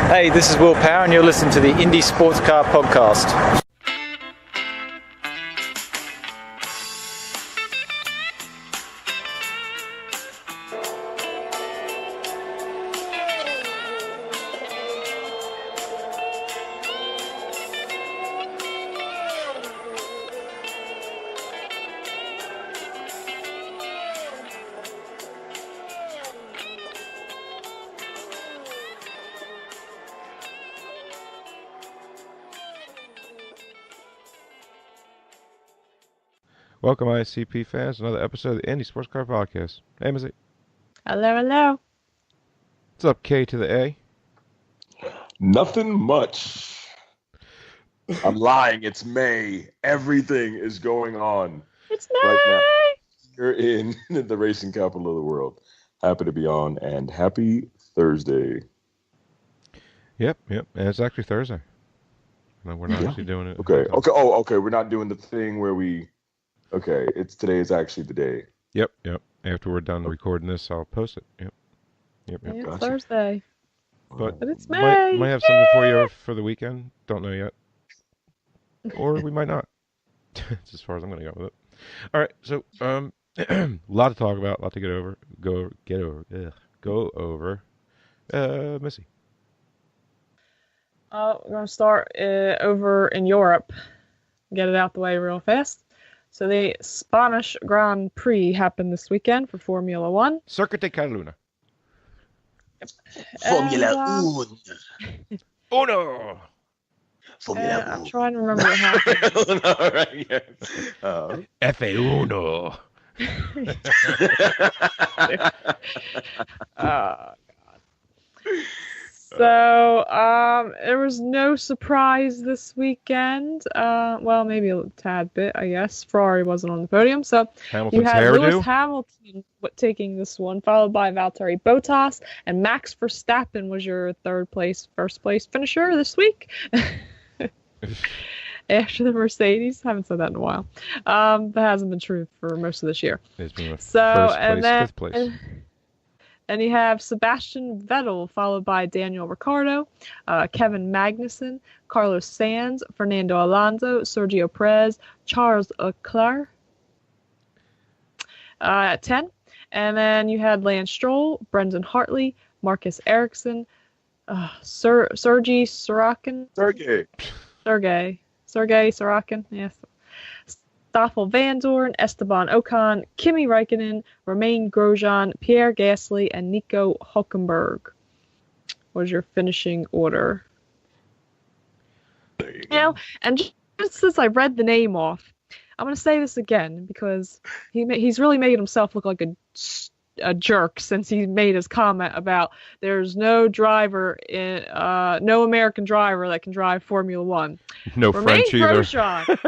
Hey, this is Will Power, and you're listening to the Indie Sports Car Podcast. Welcome, ICP fans, to another episode of the Indie Sports Car Podcast. Hey, Missy. Hello, hello. What's up, K to the A? Nothing much. I'm lying. It's May. Everything is going on. It's May. Right now. You're in the racing capital of the world. Happy to be on, and happy Thursday. Yep. And it's actually Thursday. No, we're not actually doing it. Okay. Okay. We're not doing the thing where we... Okay, today is actually the day. Yep. After we're done recording this, I'll post it. Yep. It's Gotcha. Thursday. But it's May. Might have something for you for the weekend. Don't know yet. Or we might not. That's as far as I'm going to go with it. All right. So, a lot to talk about, a lot to get over. Go over. Missy. We're going to start over in Europe. Get it out the way real fast. So the Spanish Grand Prix happened this weekend for Formula One. Circuit de Catalunya. Formula Uno. I'm trying to remember what happened. All right, yeah. F1. God. So, there was no surprise this weekend. Well, maybe a tad bit, I guess. Ferrari wasn't on the podium, so Hamilton's you had hairdo. Lewis Hamilton taking this one, followed by Valtteri Bottas, and Max Verstappen was your first place finisher this week. After the Mercedes. Haven't said that in a while. That hasn't been true for most of this year. It's been So, first and place, then, fifth place. And you have Sebastian Vettel, followed by Daniel Ricciardo, Kevin Magnussen, Carlos Sainz, Fernando Alonso, Sergio Perez, Charles Leclerc at 10. And then you had Lance Stroll, Brendan Hartley, Marcus Ericsson, Sergey Sorokin. Sergey Sorokin, yes. Stoffel Van Dorn, Esteban Ocon, Kimi Räikkönen, Romain Grosjean, Pierre Gasly, and Nico Hülkenberg was your finishing order. There you go. And just since I read the name off, I'm going to say this again because he's really made himself look like a jerk since he made his comment about there's no American driver that can drive Formula One. No Romain French either. Grosjean.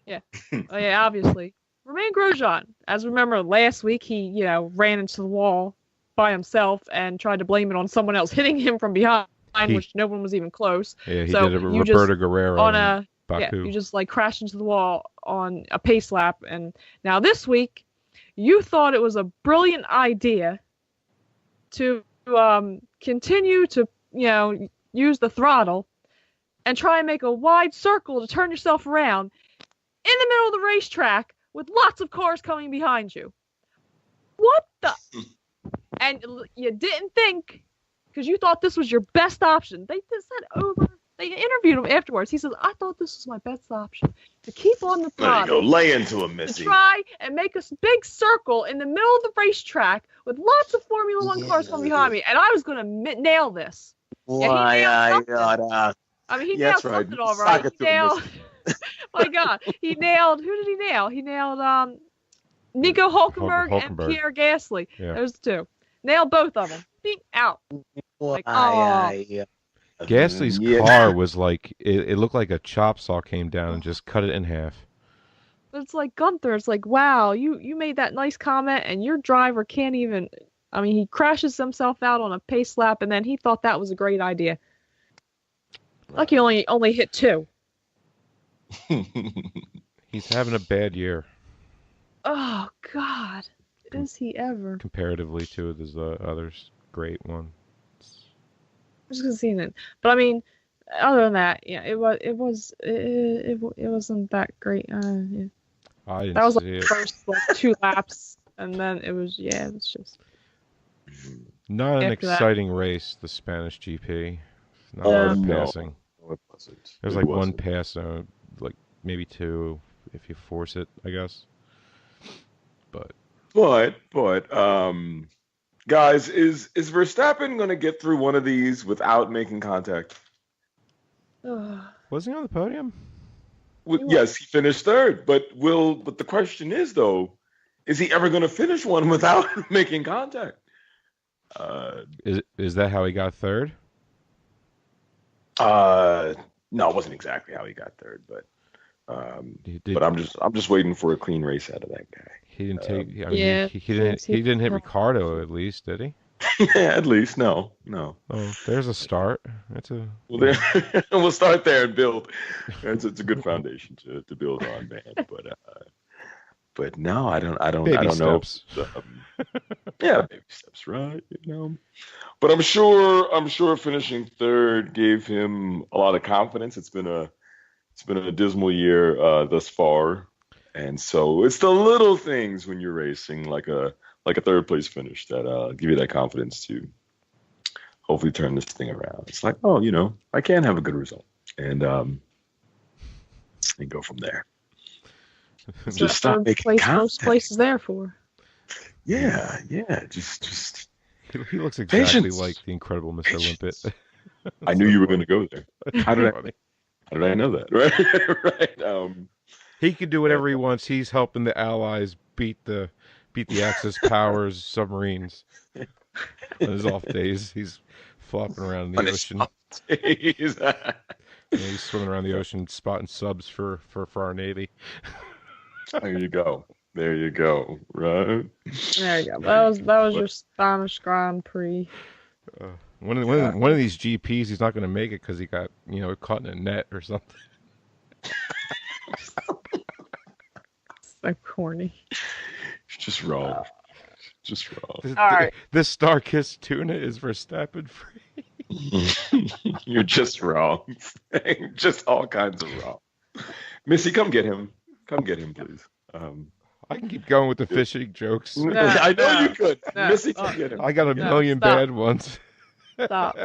Yeah. Oh, yeah, obviously. Romain Grosjean. As remember last week, he, ran into the wall by himself and tried to blame it on someone else hitting him from behind, which no one was even close. Yeah, he so did it with Roberto Guerrero on Baku. Yeah, you just crashed into the wall on a pace lap. And now this week, you thought it was a brilliant idea to continue to, use the throttle and try and make a wide circle to turn yourself around in the middle of the racetrack with lots of cars coming behind you. What the? And you didn't think, because you thought this was your best option. They interviewed him afterwards. He says, I thought this was my best option, to keep on the There you throttle. go. Lay into him, To Missy. try and make a big circle in the middle of the racetrack with lots of Formula One cars coming behind me, and I was going to nail this. Why Yeah, he nailed I gotta... I mean, he Yeah, nailed that's right. something all right. Sock it He to him, nailed. My God, he nailed. Who did he nail? He nailed Nico Hülkenberg and Hülkenberg. Pierre Gasly. Yeah. Those two. Nailed both of them. Beat out. Like, Gasly's car was like, it looked like a chop saw came down and just cut it in half. It's like Gunther. It's like, wow, you made that nice comment, and your driver can't even. I mean, he crashes himself out on a pace lap, and then he thought that was a great idea. Like he only hit 2. He's having a bad year. Oh God, is he ever? Comparatively to the others. Great one. just because seen it. But I mean, other than that, yeah, it wasn't that great. Yeah. I That didn't was like see the it. first like 2 laps, and then it was just Not an after that. exciting race, the Spanish GP. Not a Yeah. lot of No, passing. it wasn't. There's It like one wasn't. pass, like maybe two if you force it, I guess. But But guys, is Verstappen going to get through one of these without making contact? Ugh. was he on the podium? Yes, he finished third, but the question is though, is he ever going to finish one without making contact? Is that how he got third? No, it wasn't exactly how he got third, but Did I'm just waiting for a clean race out of that guy. he didn't take? I mean, Yeah, he didn't hit no. Ricardo at least, did he? At least no. Oh, there's a start. That's a Well, there, we'll start there and build. It's a good foundation to build on, man. But no, I don't baby know. steps. Yeah, baby steps, right? But I'm sure finishing third gave him a lot of confidence. It's been a dismal year thus far, and so it's the little things when you're racing, like a third place finish, that give you that confidence to hopefully turn this thing around. It's like, oh, I can have a good result, and go from there. Just stop making contact. First place is there for. Yeah. Just He looks exactly patience. like the incredible Mr. Patience. Limpet. I knew you were going to go there. How did Funny. I know that? Right. He can do whatever he wants. He's helping the Allies beat the Axis powers submarines. On his off days, he's flopping around in the ocean. He's swimming around the ocean, spotting subs for our navy. There you go. Right. There you go. That was your Spanish Grand Prix. One of these GPs, he's not going to make it because he got caught in a net or something. So corny. It's just wrong. All right. This Star-Kissed tuna is Verstappen free. You're just wrong. Just all kinds of wrong. Missy, come get him. Please. I can keep going with the fishing jokes. No, I know no, you could. no. Missy, come get him. I got a million stop. bad ones. Stop.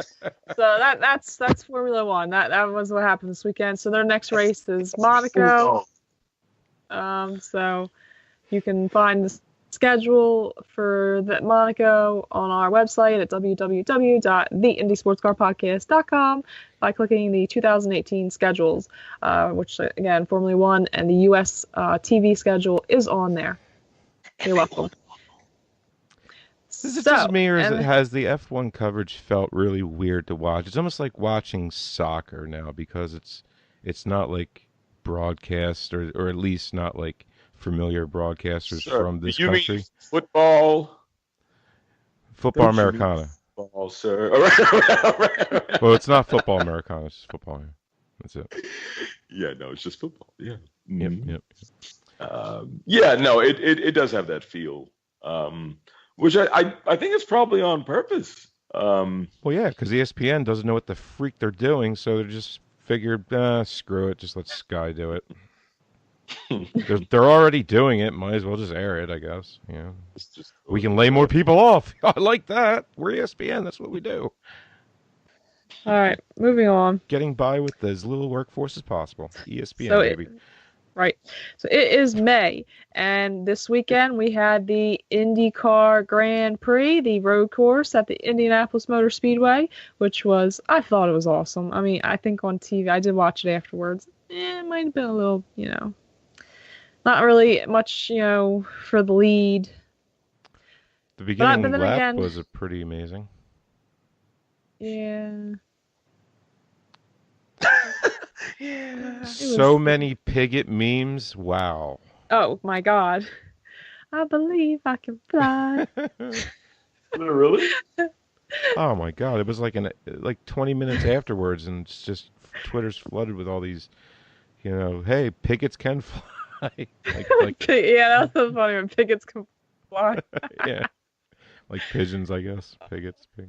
So that's Formula One. That was what happened this weekend. So their next race is Monaco. So you can find the schedule for the Monaco on our website at www.theindysportscarpodcast.com by clicking the 2018 schedules, which again, Formula One and the US TV schedule is on there. You're welcome. Is it just me, or has the F1 coverage felt really weird to watch? It's almost like watching soccer now because it's not like broadcast, or at least not like familiar broadcasters from this country. Mean football Americana. Football, sir. Well, it's not football Americana. It's just football. That's it. Yeah, no, it's just football. Yeah. Yep. Yeah, no, it does have that feel, which I think it's probably on purpose. Well, yeah, because ESPN doesn't know what the freak they're doing, so they just figured, screw it, just let Sky do it. They're already doing it. Might as well just air it, I guess. Yeah, we can lay more people off. I like that. We're ESPN. That's what we do. All right, moving on. Getting by with as little workforce as possible. ESPN, So baby. Right. So it is May, and this weekend we had the Indycar Grand Prix, the road course at the Indianapolis Motor Speedway, which I thought it was awesome. I mean, I think on TV, I did watch it afterwards. It might have been a little, not really much, for the lead. The beginning but lap again, was pretty amazing. Yeah. Yeah. So many Pigott memes. Wow. Oh my God. I believe I can fly. Really? Oh my God! It was like 20 minutes afterwards, and it's just Twitter's flooded with all these, hey, Pigotts can fly. Yeah, that's so funny when Pigotts can fly. Yeah, like pigeons, I guess. Pigotts. Yeah.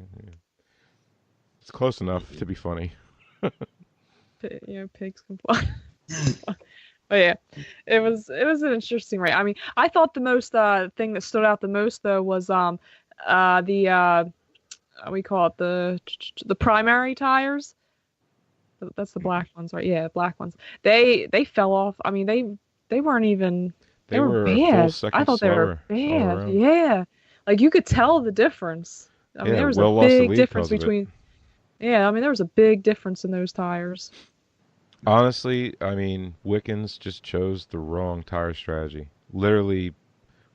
It's close enough to be funny. Pigs can fly. But yeah, it was an interesting race. I mean, I thought the most thing that stood out the most though was the we call it the primary tires. That's the black ones, right? Yeah, black ones. They fell off. I mean, they weren't even. They were a full bad. second I thought they were slower all bad. around. Yeah, like you could tell the difference. I mean, Yeah, there was Will a lost the big lead difference because of it. between. Yeah, I mean, there was a big difference in those tires. Honestly, I mean, Wickens just chose the wrong tire strategy. Literally,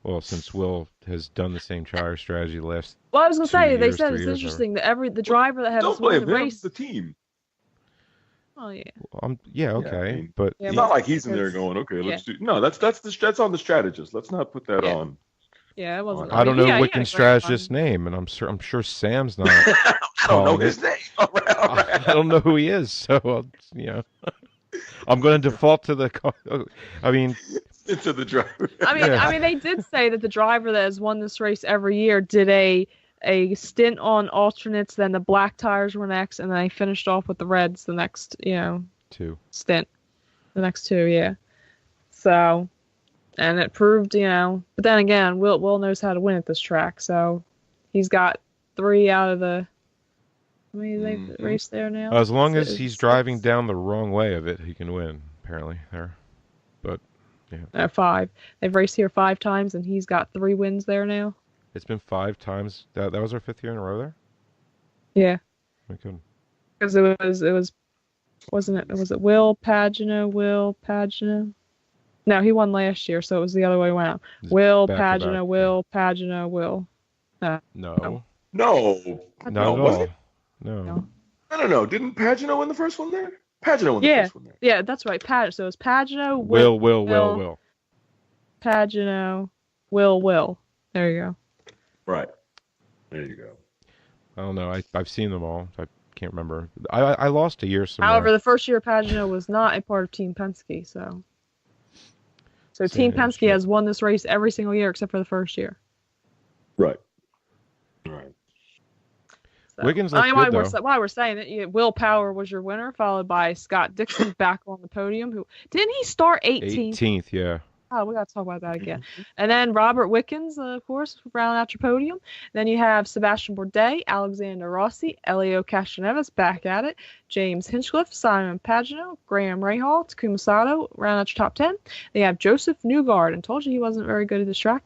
well, since Will has done the same tire strategy the last Well, I was gonna 2 say they years, said 3 it's years, interesting that the driver that has Don't won blame the him. race. The team. Oh yeah. Well, yeah, okay, I mean, but Yeah, it's but- not like he's in there because- going, okay, yeah. let's do. No, that's on the strategist. Let's not put that Yeah. on. Yeah, it wasn't. I don't mean, know he had a Wickens' great strategist's run. name, and I'm sure Sam's not. I don't know calling his it. name. All right. I don't know who he is, so I'm going to default to the. I mean, Into the driver. I mean, they did say that the driver that has won this race every year did a stint on alternates, then the black tires were next, and then they finished off with the reds the next, 2. stint. The next 2, yeah. So, and it proved, but then again, Will knows how to win at this track, so he's got 3 out of the. How many they've raced there now? As long as Six. he's driving down the wrong way of it, he can win. Apparently, there. But yeah, 5. They've raced here 5 times, and he's got 3 wins there now. it's been 5 times. That was our 5th year in a row there. Yeah. We could. Because it was, wasn't it? Was it Will Pagano? No, he won last year, so it was the other way around. Just Will back to back, Pagano, Will Pagano, Will. No. No. Not No, at was all. it? No. No. Didn't Pagano win the first one there? Pagano won the Yeah. first one there. Yeah, that's right. So it was Pagano, Will. Pagano, Will. There you go. Right. There you go. I don't know. I've seen them all. I can't remember. I lost a year somewhere. However, the first year Pagano was not a part of Team Penske, so Team yeah, Penske sure. has won this race every single year except for the first year. Right. Right. So, Wiggins I mean, looked good, why we're saying it, Will Power was your winner, followed by Scott Dixon back on the podium. Who didn't he start 18th? 18th, yeah. Oh, we got to talk about that again. And then Robert Wickens, of course, rounding out your podium. Then you have Sebastian Bourdais, Alexander Rossi, Elio Castroneves back at it, James Hinchcliffe, Simon Pagano, Graham Rahal, Takuma Sato, round out your top 10. They have Joseph Newgard, and told you he wasn't very good at this track.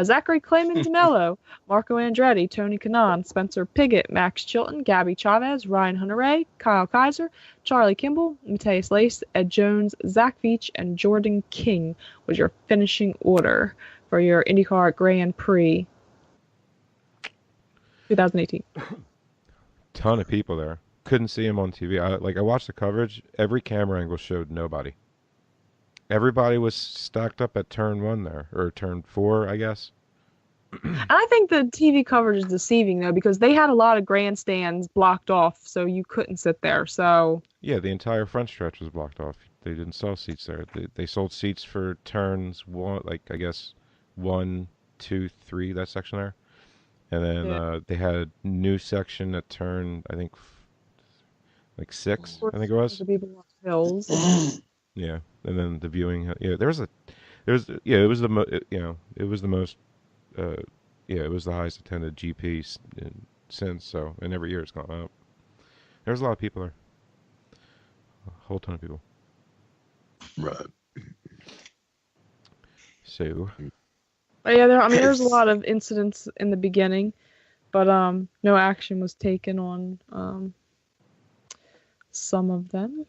Zachary Clayman DeMello, Marco Andretti, Tony Kanaan, Spencer Piggott, Max Chilton, Gabby Chavez, Ryan Hunter-Ray, Kyle Kaiser, Charlie Kimball, Matthias Lace, Ed Jones, Zach Veach, and Jordan King was your finishing order for your IndyCar Grand Prix 2018. Ton of people there. Couldn't see him on TV. I watched the coverage. Every camera angle showed nobody. Everybody was stacked up at turn 1 there, or turn 4, I guess. I think the TV coverage is deceiving though, because they had a lot of grandstands blocked off, so you couldn't sit there. So Yeah, the entire front stretch was blocked off. They didn't sell seats there. They sold seats for turns 1, I guess 1, 2, 3, that section there, and then they had a new section at turn, I think, 6. I think it was. the people on the hills. Yeah, and then the viewing. Yeah, it was the most. It was the highest attended GP since. So, and every year it's gone up. There was a lot of people there. A whole ton of people. Right. So. But yeah, there's a lot of incidents in the beginning, but no action was taken on some of them.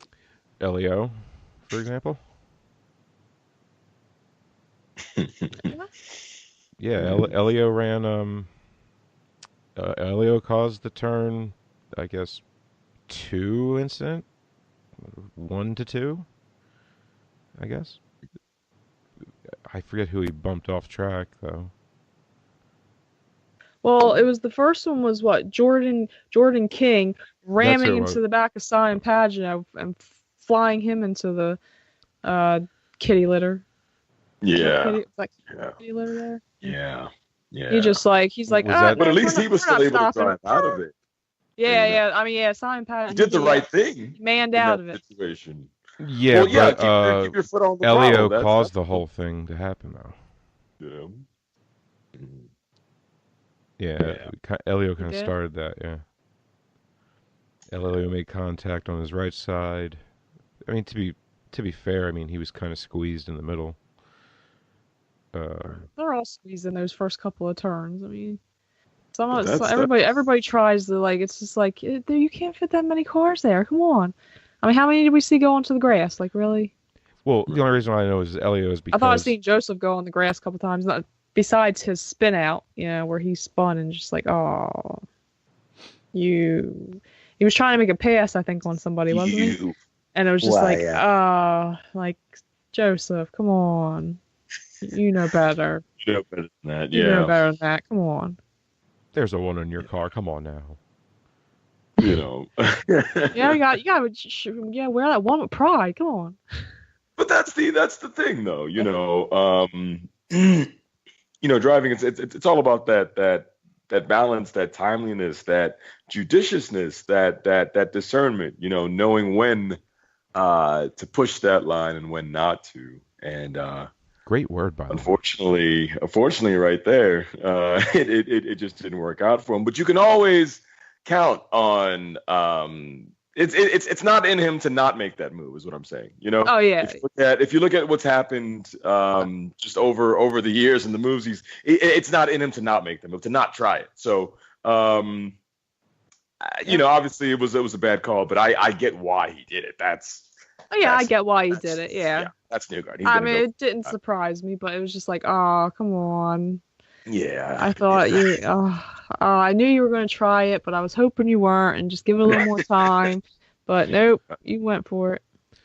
Elio, for example. Yeah, Elio ran. Elio caused the turn, I guess, 2 incident, 1 to 2, I guess. I forget who he bumped off track though. Well, it was the first one was what Jordan King ramming who it was. into the back of Simon Pagano and flying him into the kitty litter. Yeah. Like Yeah. kitty litter there. Yeah. Yeah. He's like, Was that- But at least he was we're still not able to stopping. drive out of it. Yeah, And yeah. I mean, yeah. Simon he Paget, did the right thing manned in out that of it. situation. Yeah, Well, yeah, but keep your foot on the Elio throttle. caused That's the whole thing to happen, though. you know. Mhm. Yeah, Yeah. Elio He kind of did. started that. Yeah, Elio made contact on his right side. I mean, to be fair, I mean he was kind of squeezed in the middle. They're all squeezed in those first couple of turns. I mean, But everybody tries to like. It's just like you can't fit that many cars there. Come on. I mean, how many did we see go onto the grass? Like really? Well, the only reason why I know is Elio is I thought I because seen Joseph go on the grass a couple times. Not besides his spin out, where he spun and just like, oh, you. He was trying to make a pass, I think, on somebody, wasn't he? you. And it was just Why, like, yeah. like Joseph, come on, you know better. You know better than that. You know Yeah. better than that. Come on. there's a one in your car. Come on now. You know. Yeah, you got, wear that one with pride. Come on. But that's the thing, though. Driving. It's all about that balance, that timeliness, that judiciousness, that discernment. Knowing when to push that line and when not to. And Great word, by the way. unfortunately, right there, it just didn't work out for him. But you can always count on. It's not in him to not make that move, is what I'm saying. Oh yeah. If you look at what's happened just over the years and the moves it's not in him to not make the move, to not try it. So obviously it was a bad call, but I get why he did it. I get why he did it. Yeah. That's Newgard. I mean, it didn't surprise me, but it was just like, oh, come on. Yeah. I thought I knew you were going to try it, but I was hoping you weren't, and just give it a little more time. But nope, you went for it.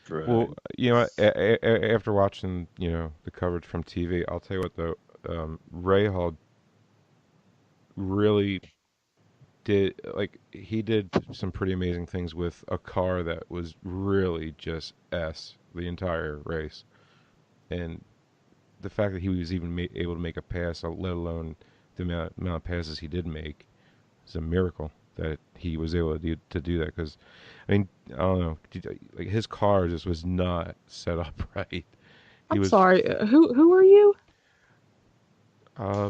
Right. Well, after watching the coverage from TV, I'll tell you what though, Ray Hall really he did some pretty amazing things with a car that was really just the entire race, and the fact that he was even able to make a pass, let alone the amount of passes he did make, is a miracle that he was able to do that. Because I mean, I don't know, like his car just was not set up right. I'm sorry. Who are you?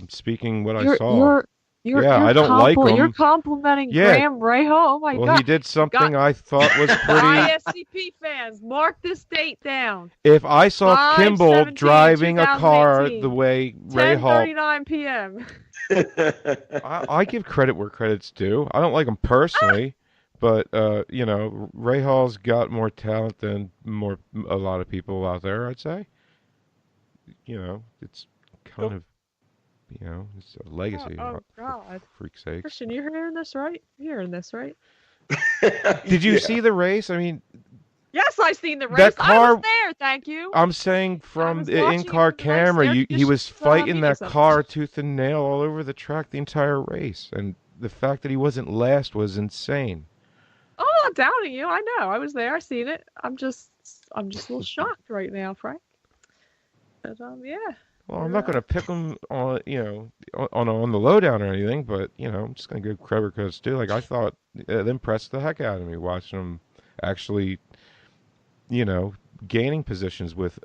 Speaking what I saw. You're I don't like him. You're complimenting Graham Rahal. Oh my God! Well, he did something I thought was pretty. ISCP fans, mark this date down. If I saw Kimball driving a car 2018, the way Rahal, 10:39 p.m. I give credit where credit's due. I don't like him personally, but Rahal's got more talent than a lot of people out there, I'd say. It's kind of. It's a legacy. Oh God! For freak's sake. Christian, you're hearing this right? You're hearing this right? Did you see the race? I mean, yes, I seen the race. That car, I was there. Thank you. I'm saying from the watching in-car it from the race. camera, he was fighting that media car tooth and nail all over the track the entire race, and the fact that he wasn't last was insane. Oh, I'm not doubting you. I know. I was there. I seen it. I'm just a little shocked right now, Frank. But yeah. Well, I'm not going to pick him on, on the lowdown or anything, but I'm just going to give credit because too. Like I thought, it impressed the heck out of me watching him actually, gaining positions with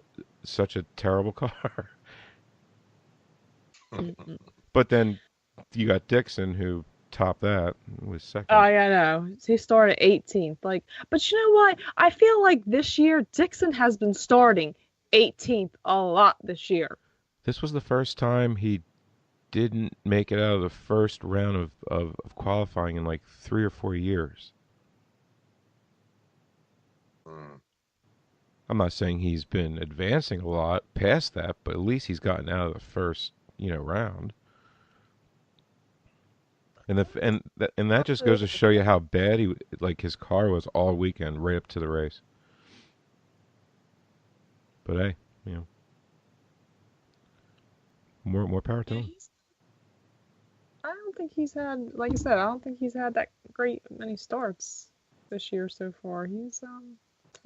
such a terrible car. But then you got Dixon who topped that, was second. Oh yeah, I know. He started 18th. But you know what? I feel like this year Dixon has been starting 18th a lot this year. This was the first time he didn't make it out of the first round of qualifying in like 3 or 4 years. I'm not saying he's been advancing a lot past that, but at least he's gotten out of the first, round. And that just goes to show you how bad his car was all weekend, right up to the race. But hey, more power to him. I don't think he's had, like I said, I don't think he's had that great many starts this year so far. He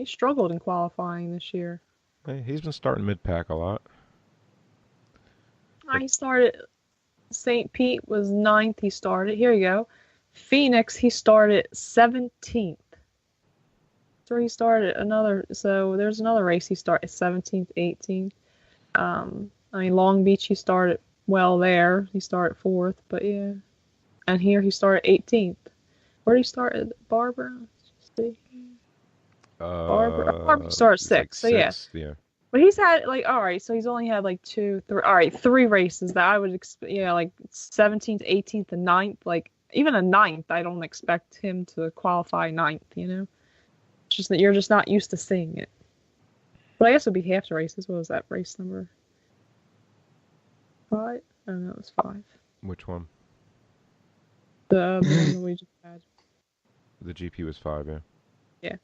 struggled in qualifying this year. Hey, he's been starting mid-pack a lot. He started, St. Pete was 9th. He started, here you go, Phoenix, he started 17th. So he started there's another race he started 17th, 18th. I mean, Long Beach, he started well there. He started 4th, but yeah. And here he started 18th. Where did he start at Barber? Let's see. Barber started 6th, like so yeah. Yeah. But he's had, like, all right, so he's only had, like, 3 races that I would expect, like, 17th, 18th, and 9th. Like, even a 9th, I don't expect him to qualify 9th, you know? It's just that you're just not used to seeing it. But I guess it would be half the races. What was that race number? 5? I don't know, it was 5. Which one? The one that we just had. The GP was 5, yeah. Yeah.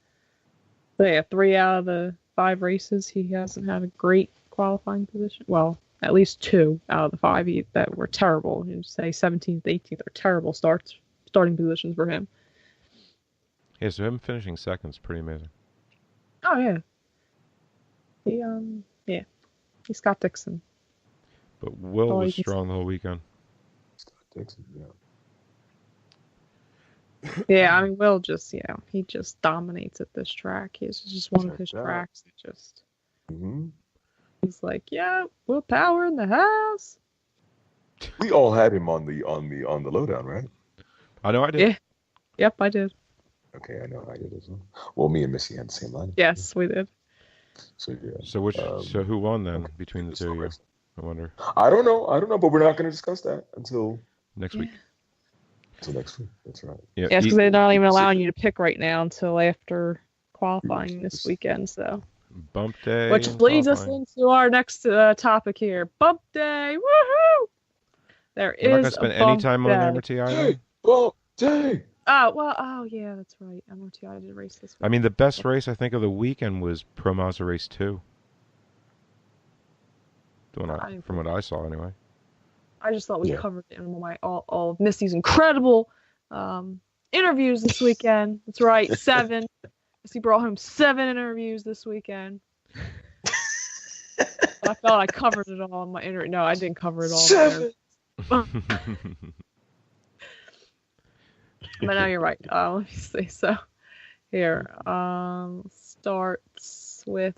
So yeah, 3 out of the 5 races, he hasn't had a great qualifying position. Well, at least 2 out of the 5 that were terrible. You'd say 17th, 18th are terrible starting positions for him. Yeah, so him finishing second is pretty amazing. Oh yeah. He's Scott Dixon. But Will Oh, was you can strong the whole weekend. Scott Dixon, yeah. Yeah, I mean, Will just, he just dominates at this track. It's just one of his Check that. tracks that just, Mm-hmm. he's like, yeah, Will Power in the house. We all had him on the lowdown, right? I know I did. Yeah. Yep, I did. Okay, I know I did as well. Well, me and Missy had the same line. Yes, we did. So yeah. So who won then between the two of you? I wonder. I don't know, but we're not going to discuss that until Next week. next week. That's right. Yeah. Yes, because they're not even allowing you to pick right now until after qualifying this weekend. So, Bump day. which and leads us qualifying. into our next topic here: Bump Day. Woohoo! There We're not is gonna spend a any bump time day. on MRTI. Hey, well, dang. Oh yeah, that's right. MRTI did race this week. I mean, the best race I think of the weekend was Pro Mazda Race 2. From what I saw, anyway. I just thought we covered it in all of Misty's incredible interviews this weekend. That's right, 7. Misty brought home 7 interviews this weekend. I felt I covered it all in my interview. No, I didn't cover it all. 7. But no, you're right. Let me see. So here, starts with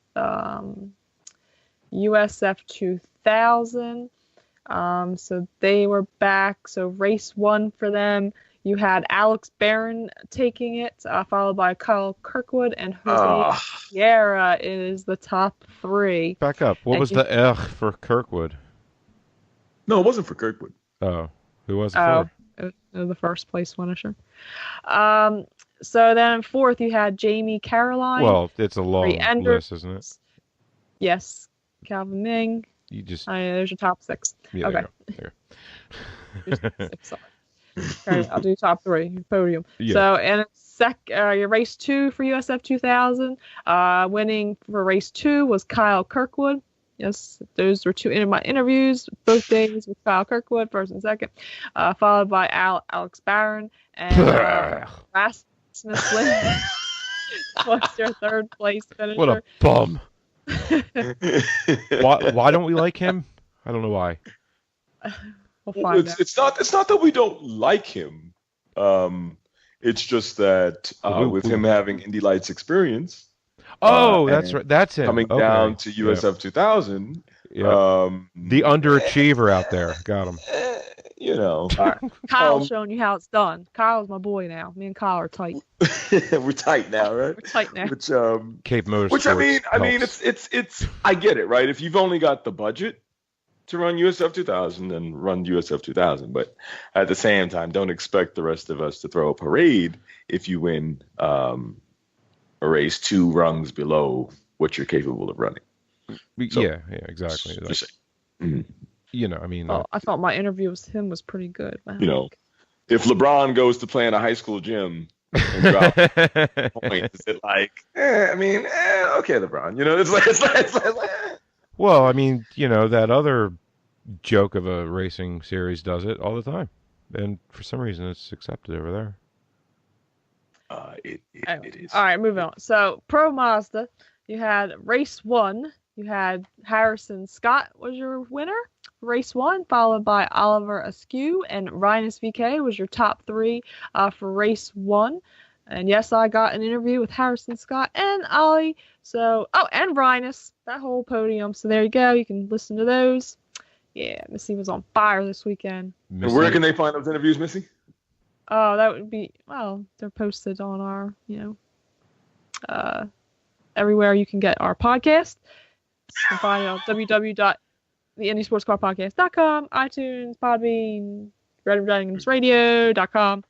USF 2000. So they were back. So race 1 for them. You had Alex Barron taking it, followed by Kyle Kirkwood, and Jose Sierra is the top 3. Back up. What was the for Kirkwood? No, it wasn't for Kirkwood. Oh, who was it for? It was the first place finisher. So then 4th you had Jamie Caroline. Well, it's a long list, isn't it? Yes, Calvin Ming. You just. There's your top 6. Yeah, okay. There There's 6, sorry. Okay, I'll do top 3 podium. Yeah. So and your race 2 for USF 2000. Winning for race 2 was Kyle Kirkwood. Yes, those were 2 in my interviews, both days with Kyle Kirkwood, 1st and 2nd, followed by Alex Barron and Rasmus Lindh was your 3rd place finisher. What a bum! Why don't we like him? I don't know why. We'll find out. It's not that we don't like him. It's just that with him having Indy Lights experience. Oh, that's right. That's him. Coming down to USF 2000. Yep. The underachiever out there. Got him. You know. Kyle's showing you how it's done. Kyle's my boy now. Me and Kyle are tight. We're tight now, right? We're tight now. Which Cape Motorsports. Which I mean, helps. it's I get it, right? If you've only got the budget to run USF 2000, then run USF 2000. But at the same time, don't expect the rest of us to throw a parade if you win a race 2 rungs below what you're capable of running. So, yeah, exactly. You know, I mean. I thought my interview with him was pretty good. You know, if LeBron goes to play in a high school gym and drops points, is it like, okay, LeBron. You know, it's like Well, I mean, you know, that other joke of a racing series does it all the time. And for some reason, it's accepted over there. It is. All right, moving on. So, Pro Mazda, you had race 1. You had Harrison Scott was your winner. for race 1, followed by Oliver Askew, and Rhinus VK was your top 3 for race 1. And yes, I got an interview with Harrison Scott and Ollie. So, and Rhinus, that whole podium. So there you go. You can listen to those. Yeah, Missy was on fire this weekend. And where can they find those interviews, Missy? Oh, that would be, they're posted on our, everywhere you can get our podcast. You can find it on www.theindysportscarpodcast.com, iTunes, Podbean, RedRadio.com.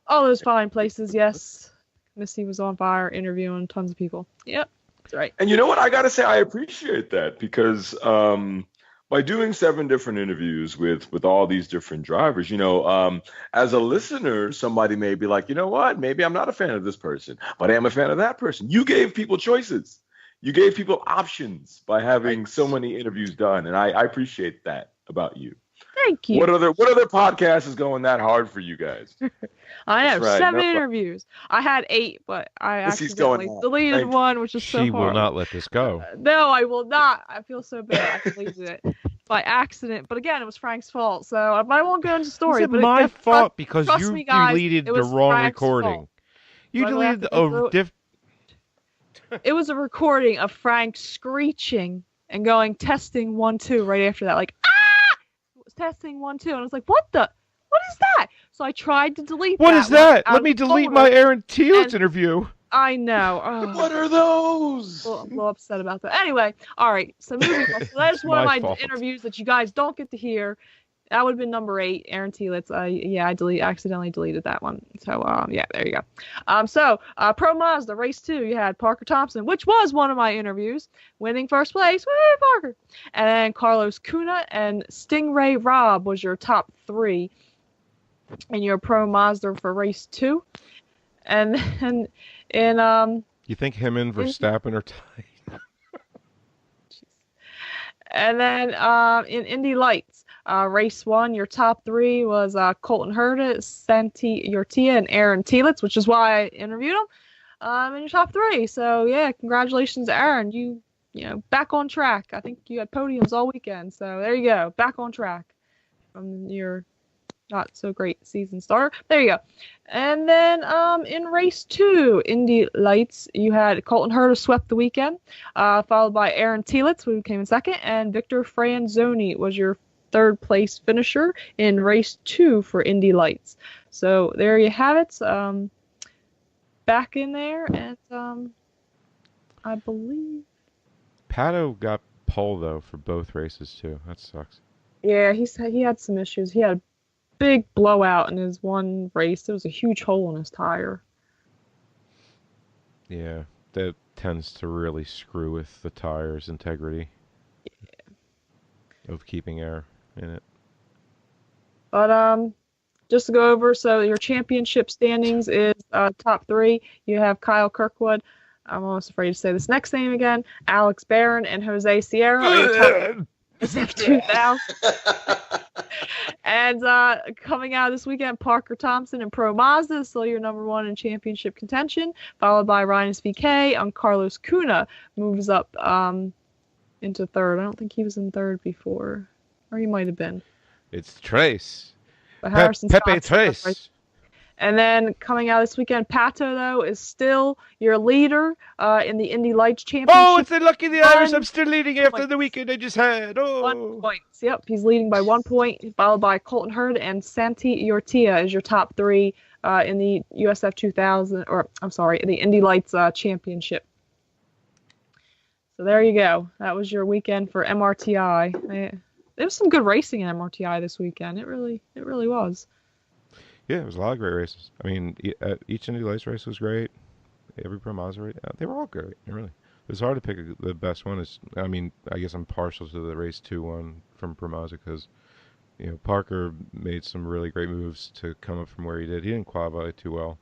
All those fine places, yes. Missy was on fire interviewing tons of people. Yep, that's right. And you know what? I got to say, I appreciate that because by doing 7 different interviews with all these different drivers, as a listener, somebody may be like, you know what? Maybe I'm not a fan of this person, but I am a fan of that person. You gave people choices. You gave people options by having so many interviews done, and I appreciate that about you. Thank you. What other podcast is going that hard for you guys? I have 7 interviews. I had 8, but I accidentally deleted one, which is so hard. She will not let this go. No, I will not. I feel so bad. I deleted it by accident. But again, it was Frank's fault. So I won't go into the story. It's my fault because you deleted the wrong recording. You deleted It was a recording of Frank screeching and going testing 1 2 right after that, like it was testing 1 2, and I was like, what is that? So I tried to delete. What is that? Let me delete my Aaron Telitz interview. I know. Oh. What are those? I'm a little upset about that. Anyway, all right. So moving on. So that's one of my interviews that you guys don't get to hear. That would have been number 8, Aaron Telitz. I accidentally deleted that one. So, there you go. So, Pro Mazda, race 2, you had Parker Thompson, which was one of my interviews, winning first place. Woo, Parker! And then Carlos Cunha and Stingray Robb was your top 3 in your Pro Mazda for race 2. And then you think him and Verstappen are tight? And then in Indy Lights, race 1, your top 3 was Colton Herta, Santi Urtia, and Aaron Telitz, which is why I interviewed him in your top 3. So yeah, congratulations, Aaron. You back on track. I think you had podiums all weekend. So there you go, back on track from your not so great season starter. There you go. And then in race 2, Indy Lights, you had Colton Herta swept the weekend, followed by Aaron Telitz, who came in second, and Victor Franzoni was your 3rd place finisher in race 2 for Indy Lights. So there you have it. Back in there, and I believe Pato got pole though for both races too. That sucks. Yeah, he had some issues. He had a big blowout in his one race. There was a huge hole in his tire. Yeah, that tends to really screw with the tire's integrity. Yeah. Of keeping air in it. But just to go over, so your championship standings is top 3. You have Kyle Kirkwood. I'm almost afraid to say this next name again. Alex Barron and Jose Sierra are your top SF2000. And coming out this weekend, Parker Thompson and Pro Mazda is still your number 1 in championship contention, followed by Rhinus VK. On Carlos Cunha moves up into 3rd. I don't think he was in 3rd before, or he might have been. It's Trace. But Harrison Pepe Trace. Right. And then coming out this weekend, Pato, though, is still your leader in the Indy Lights Championship. Oh, it's the lucky the Irish. I'm still leading after the weekend I just had. Oh. 1 point. Yep, he's leading by 1 point, followed by Colton Herta and Santi Urtia as your top 3 in the USF 2000, or I'm sorry, the Indy Lights Championship. So there you go. That was your weekend for MRTI. There was some good racing in MRTI this weekend. It really was. Yeah, it was a lot of great races. I mean, each Indy Lights race was great. Every Pro Mazda race, they were all great. Really, it's hard to pick the best one. I guess I'm partial to the race 2 one from Pro Mazda because, Parker made some really great moves to come up from where he did. He didn't qualify too well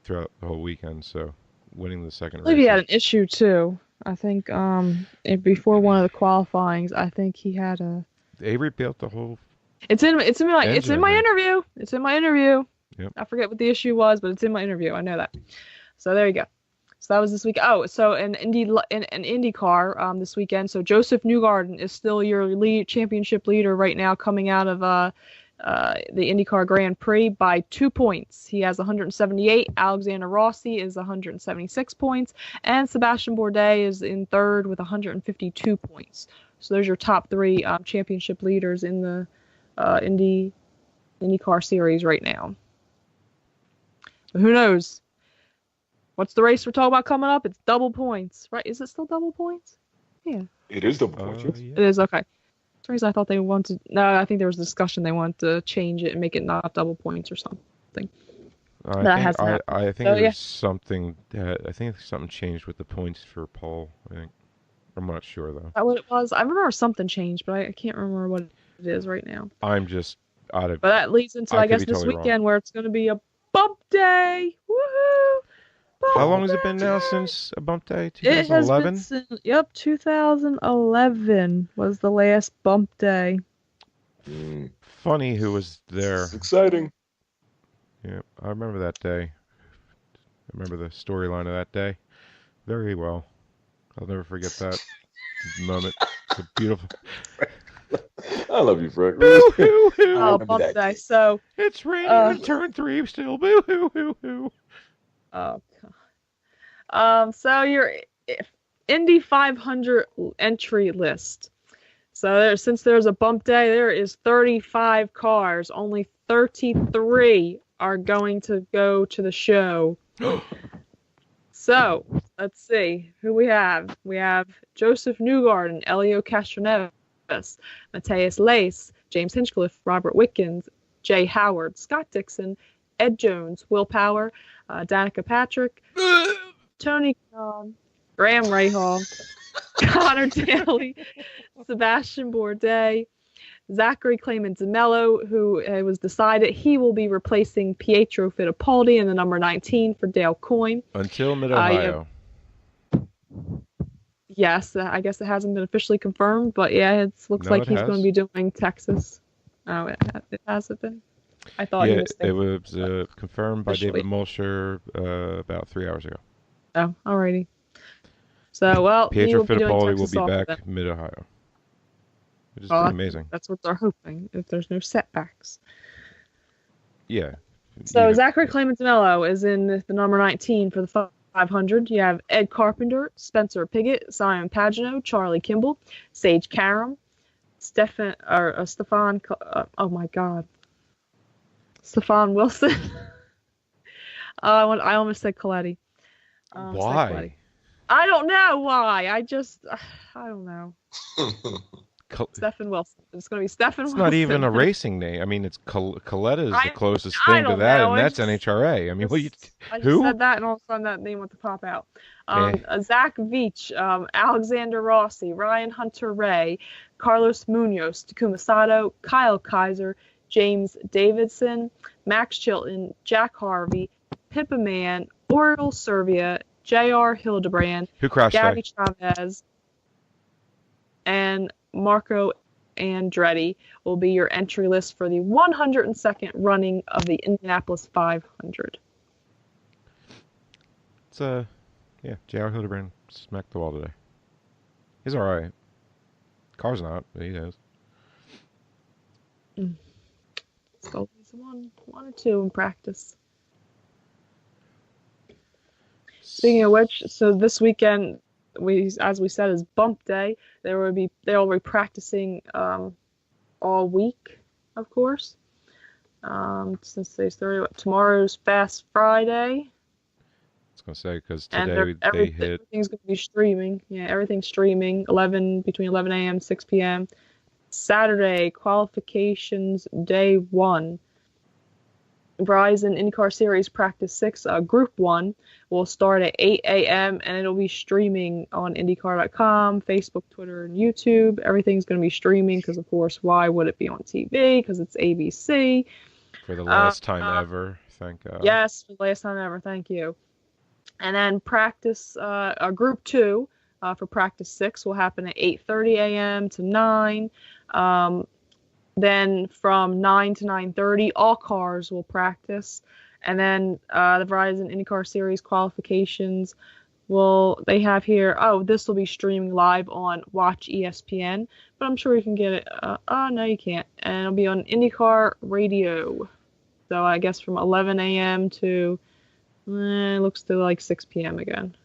throughout the whole weekend, so winning the second race. I believe he had an issue too. I think before one of the qualifyings, I think he had a. Avery built the whole. It's in my interview. It's in my interview. Yep. I forget what the issue was, but it's in my interview. I know that. So there you go. So that was this week. Oh, so in IndyCar this weekend. So Joseph Newgarden is still your championship leader right now, coming out of the IndyCar Grand Prix by 2 points. He has 178. Alexander Rossi is 176 points, and Sebastian Bourdais is in third with 152 points. So there's your top three championship leaders in the IndyCar series right now. But who knows? What's the race we're talking about coming up? It's double points, right? Is it still double points? Yeah. It is double points. Yes. It is, okay. For some reason I thought they wanted. No, I think there was discussion they wanted to change it and make it not double points or something. I think there's something. I think something changed with the points for Paul. I think. I'm not sure though. Is that what it was? I remember something changed, but I can't remember what it is right now. I'm just out of. But that leads into I guess this totally weekend where it's going to be a bump day. Woohoo! How long has it been now since a bump day? 2011? It has been 2011 was the last bump day. Funny who was there. It's exciting. Yeah, I remember that day. I remember the storyline of that day very well. I'll never forget that moment. It's a beautiful. I love you, Frank. Oh, bump day. So it's raining in turn 3 still. Boo hoo hoo hoo. Oh God. So your Indy 500 entry list. So since there's a bump day, there is 35 cars. Only 33 are going to go to the show. So let's see who we have. We have Joseph Newgarden, Elio Castroneves, Matthias Lace, James Hinchcliffe, Robert Wickens, Jay Howard, Scott Dixon, Ed Jones, Will Power, Danica Patrick, Tony Khan, Graham Rahal, Connor Daly, Sebastian Bourdais, Zachary Clayman DeMello, who it was decided he will be replacing Pietro Fittipaldi in the number 19 for Dale Coyne. Until Mid-Ohio. Yes, I guess it hasn't been officially confirmed, but yeah, it looks like he's going to be doing Texas. Oh, it hasn't been? I thought he was it was confirmed by David Mulcher about 3 hours ago. Oh, alrighty. So, well, Pietro Fittipaldi will be back Mid-Ohio. Which is amazing. That's what they're hoping, if there's no setbacks. Yeah. So Zachary Clayman DeMello is in the number 19 for the 500. You have Ed Carpenter, Spencer Piggott, Simon Pagino, Charlie Kimball, Sage Karam, Stefan Wilson. I almost said Coletti. Why? I don't know why. I don't know. Stefan Wilson. It's going to be Stefan Wilson. It's not even a racing name. I mean, it's Coletta is the closest thing to that, and that's NHRA. I mean, I just said that, and all of a sudden that name went to pop out. Zach Veach, Alexander Rossi, Ryan Hunter-Ray, Carlos Munoz, Takuma Sato, Kyle Kaiser, James Davidson, Max Chilton, Jack Harvey, Pippa Mann, Oriol Servia, J.R. Hildebrand, Gabby Chavez, and Marco Andretti will be your entry list for the 102nd running of the Indianapolis 500. It's J.R. Hildebrand smacked the wall today. He's all right. Car's not, but he is. It's always one or two in practice. Speaking of which, so this weekend, as we said, is bump day. They'll be practicing all week, of course. Since today's Thursday, tomorrow's Fast Friday. I was gonna say because today they hit. Everything's gonna be streaming. Yeah, everything's streaming. Between 11 a.m. and 6 p.m. Saturday qualifications day 1. Verizon IndyCar Series Practice 6, Group 1, will start at 8 a.m. and it'll be streaming on IndyCar.com, Facebook, Twitter, and YouTube. Everything's going to be streaming because, of course, why would it be on TV? Because it's ABC. For the last time ever, thank God. Yes, for the last time ever, thank you. And then practice, Group 2 for Practice 6 will happen at 8:30 a.m. to 9. Then from 9 to 9:30, all cars will practice. And then the Verizon IndyCar Series qualifications they have here, this will be streaming live on Watch ESPN, but I'm sure you can get it. No, you can't. And it'll be on IndyCar Radio. So I guess from 11 a.m. to, it looks to like 6 p.m. again.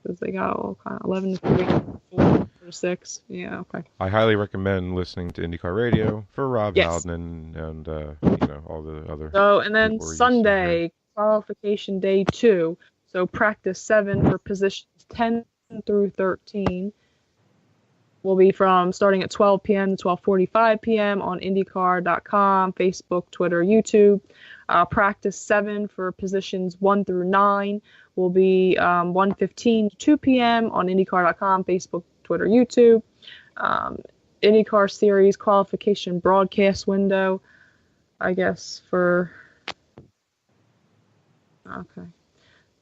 Because they got all kind of 11 to 3, 4 to 6. Yeah, okay. I highly recommend listening to IndyCar Radio for Rob Yes. Howden and all the other. So, and then people we're used to Sunday, qualification day 2. So practice 7 for positions 10 through 13 will be from starting at 12 p.m. to 12:45 p.m. on IndyCar.com, Facebook, Twitter, YouTube. Practice 7 for positions 1 through 9 will be 1:15 to 2 p.m. on IndyCar.com, Facebook, Twitter, YouTube. IndyCar Series qualification broadcast window, I guess, for... Okay.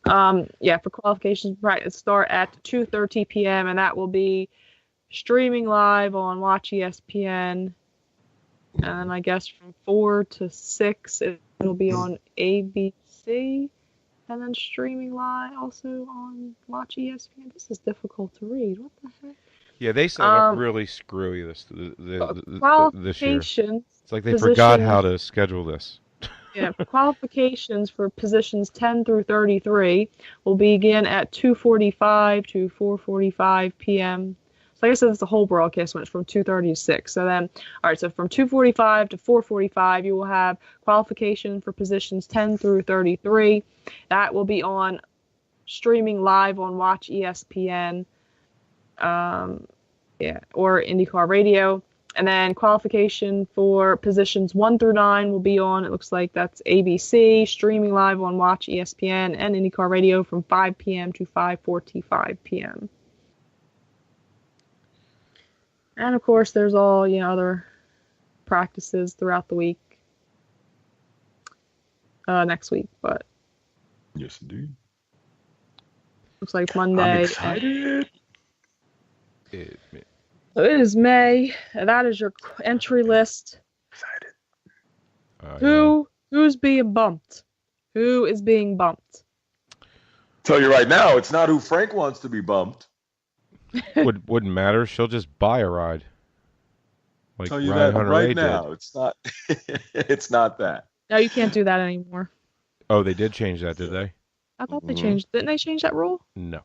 For qualifications, right, start at 2:30 p.m. and that will be streaming live on Watch ESPN. And then I guess from 4 to 6 it'll be on ABC, and then streaming live also on Watch ESPN. This is difficult to read. What the heck? Yeah, they set up really screwy this year. It's like they forgot how to schedule this. Yeah, qualifications for positions 10 through 33 will begin at 2:45 to 4:45 p.m. So I guess that's the whole broadcast when it's from 2:30 to 6. So then, all right, so from 2:45 to 4:45, you will have qualification for positions 10 through 33. That will be on streaming live on Watch ESPN, or IndyCar Radio. And then qualification for positions 1 through 9 will be on, it looks like that's ABC, streaming live on Watch ESPN and IndyCar Radio from 5 p.m. to 5:45 p.m. And of course, there's all, other practices throughout the week, next week, but. Yes, indeed. Looks like Monday. I'm excited. So it is May, and that is your entry list. Excited. Who's being bumped? Who is being bumped? Tell you right now, it's not who Frank wants to be bumped. Wouldn't matter. She'll just buy a ride. Like Tell you Ryan that Hunter right did. now. It's not. It's not that. No, you can't do that anymore. Oh, they did change that, did they? I thought they changed. Didn't they change that rule? No.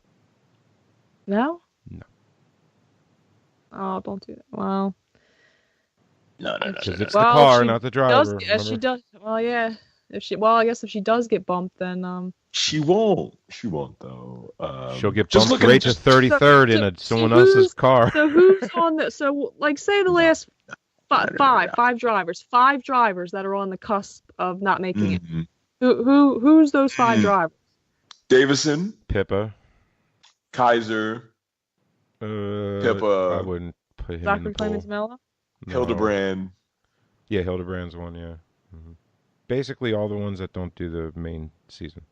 No? No. Oh, don't do that. Well. No. Because it's the car, not the driver. She does. Well, yeah. I guess if she does get bumped, then She won't. She won't though. She'll get bumped right to 33rd in someone else's car. So who's on the? So like, say the last five drivers that are on the cusp of not making it. Who's those 5 drivers? Davison, Pippa, Kaiser, Pippa. I wouldn't put him in the pool. Clemens Mello? No. Hildebrand. Yeah, Hildebrand's one. Yeah. Basically, all the ones that don't do the main season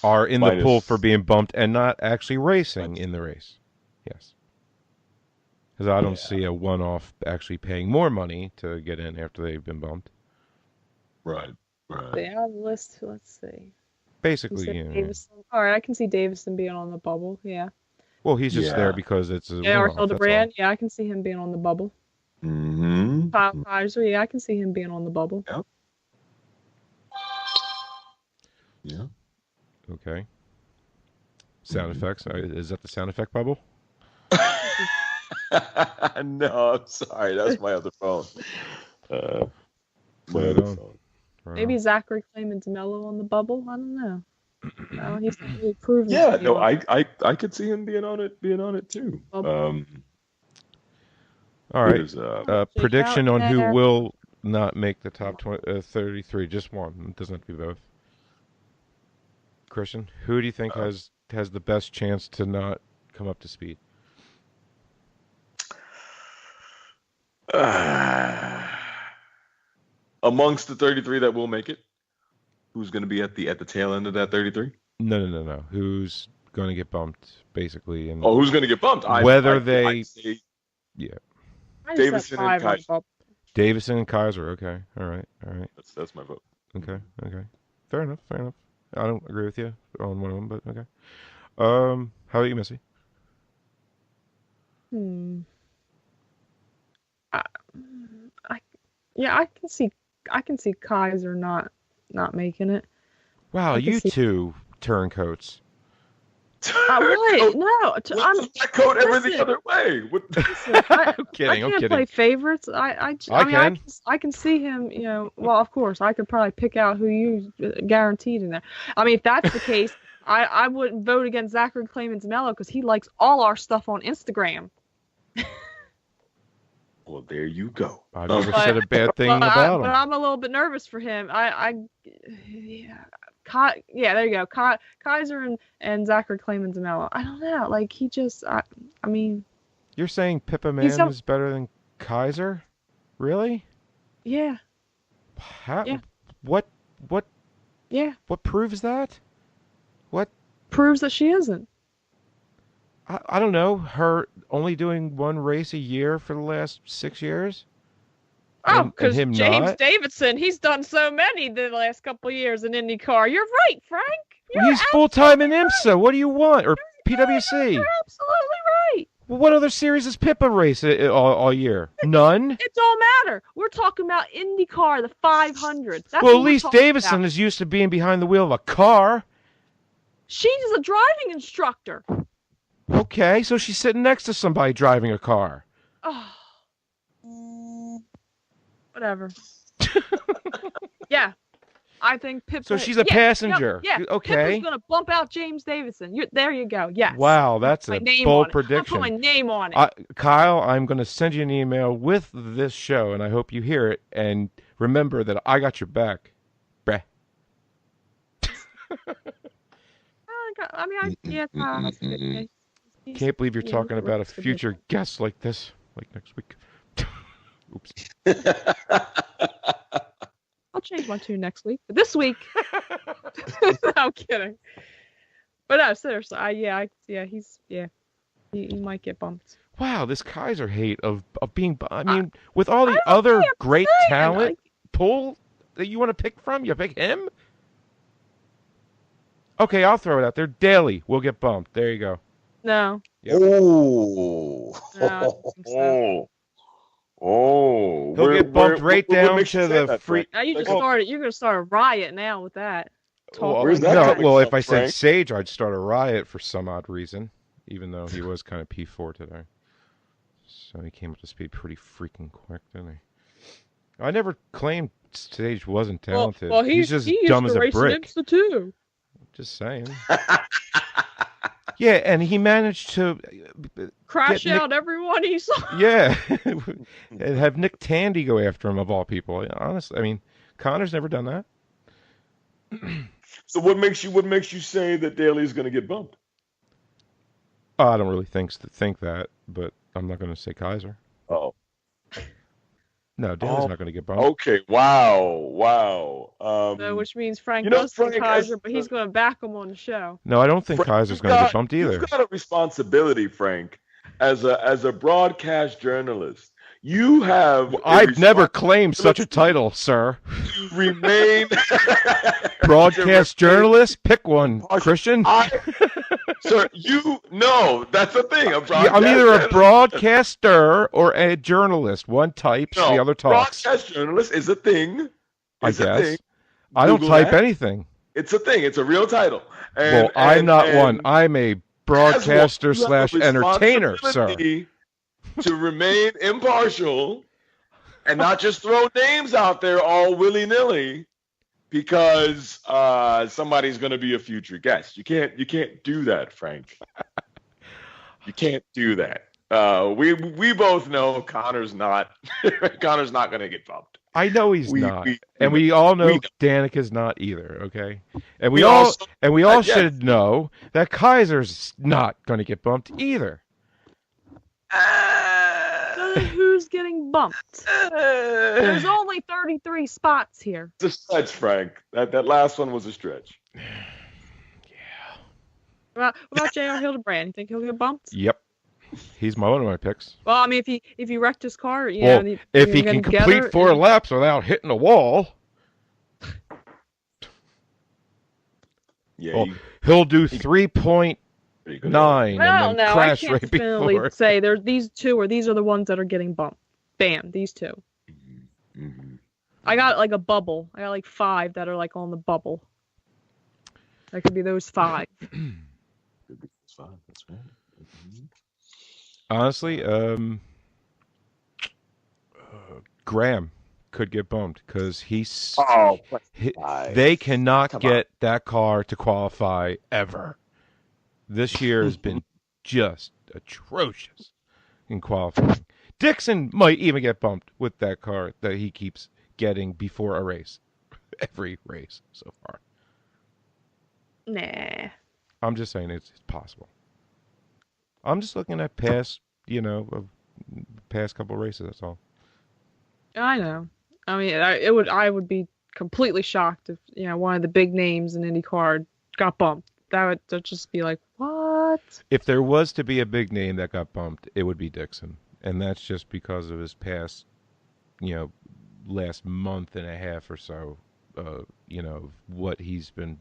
are in the pool for being bumped and not actually racing in the race. Yes. Because I don't see a one-off actually paying more money to get in after they've been bumped. Right. They have a list. Let's see. Basically, Davison. All right, I can see Davison being on the bubble. Yeah. Well, he's just there because it's a or Hildebrand. Yeah, I can see him being on the bubble. Kyle Kaiser. Yeah, I can see him being on the bubble. Yep. Yeah. Okay. Sound effects. Is that the sound effect bubble? No, I'm sorry. That's my other phone. Maybe Zachary Clemens Mello on the bubble. I don't know. No, he's not really proven. Yeah, no, I could see him being on it too. All right. Prediction on who will not make the top 33. Just one. It doesn't have to be both. Christian, who do you think has the best chance to not come up to speed? Amongst the 33 that will make it, who's going to be at the tail end of that 33? No. Who's going to get bumped, basically? And who's going to get bumped? I'd say, Davison and Kaiser. Davison and Kaiser. Okay. All right. That's my vote. Okay. Fair enough. I don't agree with you on one of them, but okay. How about you, Missy? I, I yeah, I can see Kaiser not making it. Wow, I can you see. two turncoats. What? No, My coat ever the listen. other way. Listen, I'm I kidding. I'm can't kidding. play favorites. I I mean, can. I can see him. Well, of course, I could probably pick out who you guaranteed in there. I mean, if that's the case, I wouldn't vote against Zachary Clemens Mello because he likes all our stuff on Instagram. Well, there you go. I've never said a bad thing about him. But I'm a little bit nervous for him. Yeah, there you go. Kaiser and Zachary Clemens Mello. I don't know. Like he just, I mean. You're saying Pippa Man is better than Kaiser? Really? Yeah. How? Yeah. What? Yeah. What proves that? What? Proves that she isn't. I don't know. Her only doing one race a year for the last 6 years? Oh, because him James not? Davidson, he's done so many the last couple of years in IndyCar. You're right, Frank. He's full-time in IMSA. What do you want? Or PWC? You're absolutely right. Well, what other series does Pippa race all year? None? It don't matter. We're talking about IndyCar, the 500. That's Well, what at we're least talking Davison about. is used to being behind the wheel of a car. She's a driving instructor. Okay, so she's sitting next to somebody driving a car. Oh. Whatever. Yeah. I think Pippa. So she's a passenger. Yeah. Okay. Pippa's going to bump out James Davison. There you go. Yes. Wow, that's a bold prediction. I'll put my name on it. Kyle, I'm going to send you an email with this show, and I hope you hear it. And remember that I got your back. Bruh. Can't believe you're talking about a future guest like this, like next week. Oops. I'll change my tune next week. But this week, no, I'm kidding. But no, seriously, he might get bumped. Wow, this Kaiser hate of being. I mean, with all the other great talent pool that you want to pick from, you pick him. Okay, I'll throw it out there. Daly will get bumped. There you go. No. Yep. Oh. No, Oh. He'll get bumped right down to the free. now you just started. You're gonna start a riot now with that. Where's that No, coming well, from, if I said Frank? Sage, I'd start a riot for some odd reason, even though he was kind of P4 today. So he came up to speed pretty freaking quick, didn't he? I never claimed Sage wasn't talented. Well, he's just dumb as a brick. Too. Just saying. Yeah, and he managed to Crash out everyone he saw. Yeah, and have Nick Tandy go after him of all people. Honestly, I mean, Connor's never done that. So what makes you say that Daly's going to get bumped? I don't really think that, but I'm not going to say Kaiser. Oh. No, Daly's not going to get bumped. Okay. Wow. So, which means Frank know, does Frank, think Kaiser, but he's going to back him on the show. No, I don't think Kaiser's going to get bumped either. You've got a responsibility, Frank, as a broadcast journalist. You have. I've never claimed such a title, sir. To remain broadcast journalist. Pick one, Christian. Sir, that's the thing. I'm either a broadcaster or a journalist. One types, the other talks. Broadcast journalist is a thing. I guess. I don't type anything. It's a thing. It's a real title. I'm not one. I'm a broadcaster / entertainer, sir. To remain impartial and not just throw names out there all willy-nilly because somebody's going to be a future guest. You can't do that, Frank. You can't do that. We both know Connor's not going to get bumped. I know he's not, and we all know Danica's not either. Okay, and we all should know that Kaiser's not going to get bumped either. So who's getting bumped? There's only 33 spots here. It's a stretch, Frank. That last one was a stretch. Yeah. What about J.R. Hildebrand? You think he'll get bumped? Yep. He's one of my picks. Well, I mean, if he wrecked his car, if he can complete 4 laps without hitting a wall. Yeah, Well, he'll do 3.9 you go and Well, then no, I crash can't right definitively before. say there's these two or these are the ones that are getting bumped. Bam, these two. Mm-hmm. I got like a bubble. I got like 5 that are like on the bubble. That could be those 5. That's fine. That's right. Mm-hmm. Honestly, Graham could get bumped because Oh, they cannot come on. get that car to qualify ever. This year has been just atrocious in qualifying. Dixon might even get bumped with that car that he keeps getting before a race. Every race so far. Nah. I'm just saying it's possible. I'm just looking at past, past couple races. That's all. I know. I mean, I would be completely shocked if one of the big names in IndyCar got bumped. That'd just be like, what? If there was to be a big name that got bumped, it would be Dixon, and that's just because of his past, you know, last month and a half or so. What he's been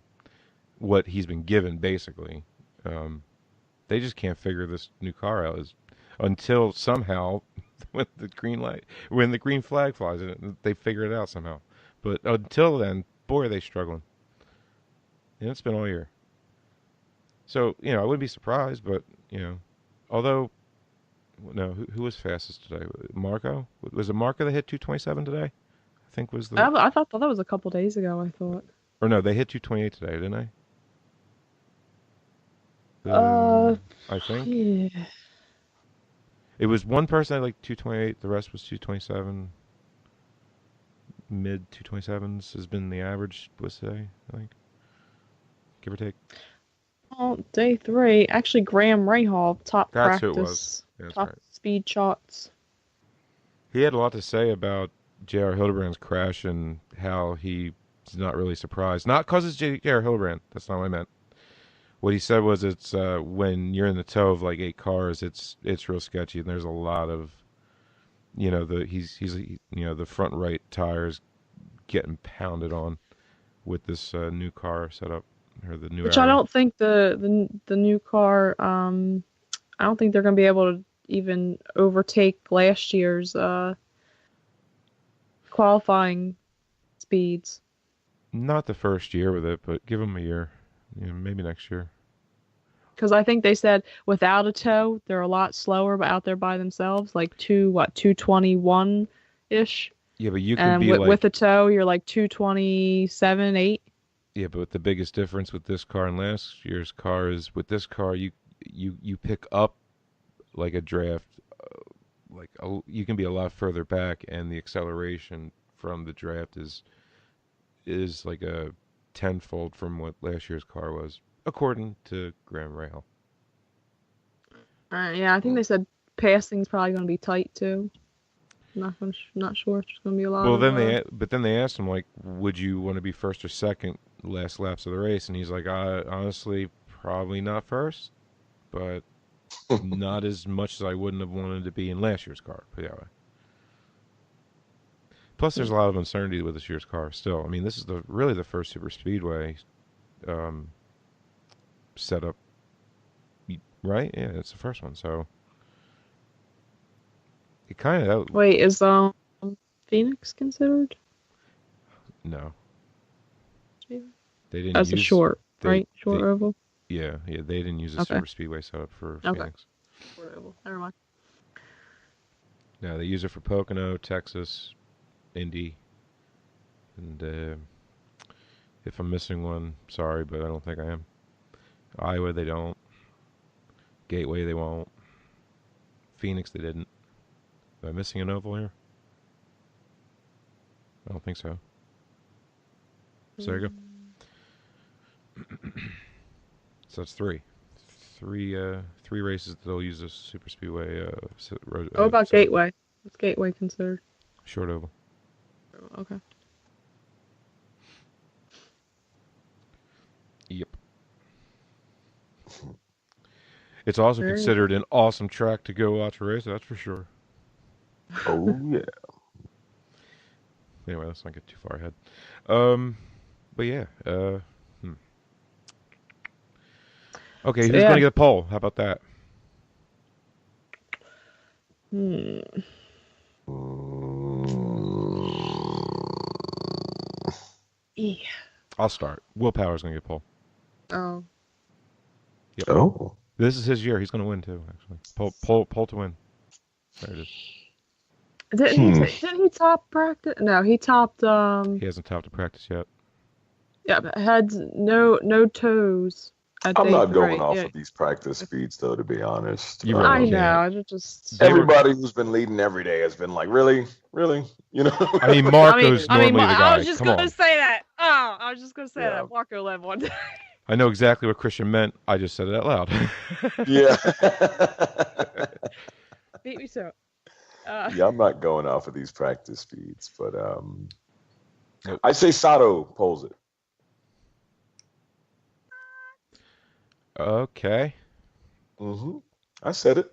given basically. They just can't figure this new car out until somehow when the green flag flies, they figure it out somehow. But until then, boy, are they struggling. And it's been all year. So I wouldn't be surprised, but although no, who was fastest today? Marco? Was it Marco that hit 227 today? I think was the I thought that was a couple days ago. I thought. or no, they hit 228 today, didn't they? I think. Yeah. It was one person at like 228, the rest was 227. Mid 227s has been the average was today, I think. Give or take. Well, day 3, actually, Graham Rahal, top That's who it practice, was. Yeah, that's top right. speed shots. He had a lot to say about J.R. Hildebrand's crash and how he's not really surprised. Not because it's J.R. Hildebrand. That's not what I meant. What he said was it's when you're in the tow of like 8 cars, it's real sketchy, and there's a lot of the front right tires getting pounded on with this new car setup or the new Which I Arrow. don't think the new car. I don't think they're going to be able to even overtake last year's qualifying speeds. Not the first year with it, but give them a year. Maybe next year. Because I think they said without a tow, they're a lot slower out there by themselves, like 221 ish. Yeah, but you could And be like with a tow, you're like 227, 8. yeah, but the biggest difference with this car and last year's car is with this car you pick up like a draft, you can be a lot further back, and the acceleration from the draft is like a tenfold from what last year's car was, according to Graham Rahal. Yeah, I think they said passing's probably going to be tight too. Not sure. It's going to be a lot. Well, of, then they asked him like, would you want to be first or second last laps of the race, and he's like, honestly, probably not first, but not as much as I wouldn't have wanted to be in last year's car. Put it that way. Plus, there's a lot of uncertainty with this year's car still. I mean, this is really the first super speedway setup, right? Yeah, it's the first one. So it kind of Wait, is Phoenix considered? no, they didn't As a use short, they, right? Short they, oval. yeah, they didn't use a Okay. super speedway setup for Okay. Phoenix. Short oval. Never mind. No, they use it for Pocono, Texas, Indy, and if I'm missing one, sorry, but I don't think I am. Iowa, they don't. Gateway, they won't. Phoenix, they didn't. Am I missing an oval here? I don't think so. So there you go. So that's three. Three races that they'll use a super speedway. What about Gateway? What's Gateway considered? Short oval. Okay. Yep. It's also considered an awesome track to go watch a race. That's for sure. Oh yeah. Anyway, let's not get too far ahead. But yeah. Okay, So, who's yeah. going to get a pole? How about that? Hmm. Yeah. I'll start. Will Power's going to get a pole. Oh. Yep. Oh. This is his year. He's going to win too, actually. Pole to win. There it is. Didn't he top practice? No, he topped He hasn't topped the practice yet. yeah, but had no toes at I'm day not 3. going off Yeah. of these practice speeds, though, to be honest. You really I can't. know. I just They were- Everybody who's been leading every day has been like, really? You know? I mean, Marco's normally the guy. I was just Come gonna on. say that. Oh, I was just gonna say Yeah. that. Marco led one. I know exactly what Christian meant. I just said it out loud. Yeah. Beat me to it. Yeah, I'm not going off of these practice speeds, but Nope. I say Sato pulls it. Okay. Mm-hmm. I said it.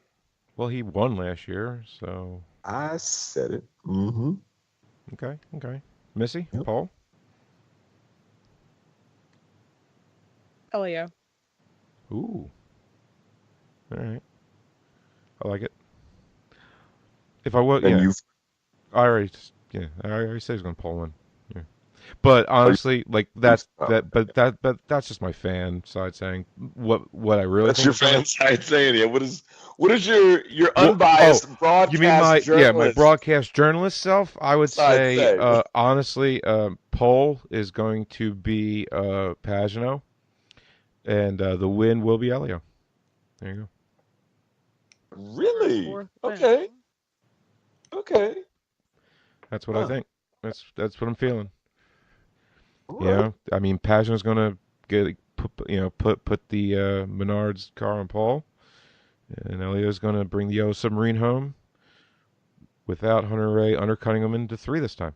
Well, he won last year, so I said it. Mm-hmm. okay. Missy, Yep. Paul. Elio. Ooh. All right. I like it. If I would, And yeah. you I already said he's gonna pull one. Yeah. But honestly, like that's just my fan side saying what I really that's think your is gonna- fan side saying it. What is your unbiased broadcast You mean my journalist broadcast journalist self? I would side say honestly, poll is going to be Pagano, and the win will be Elio. There you go. Really? Fourth win. Okay. That's what I think. That's what I'm feeling. All Yeah, right. I mean, Pagano's gonna put the Menards car on Paul, and Elio's gonna bring the Yellow Submarine home without Hunter Ray undercutting him into 3 this time.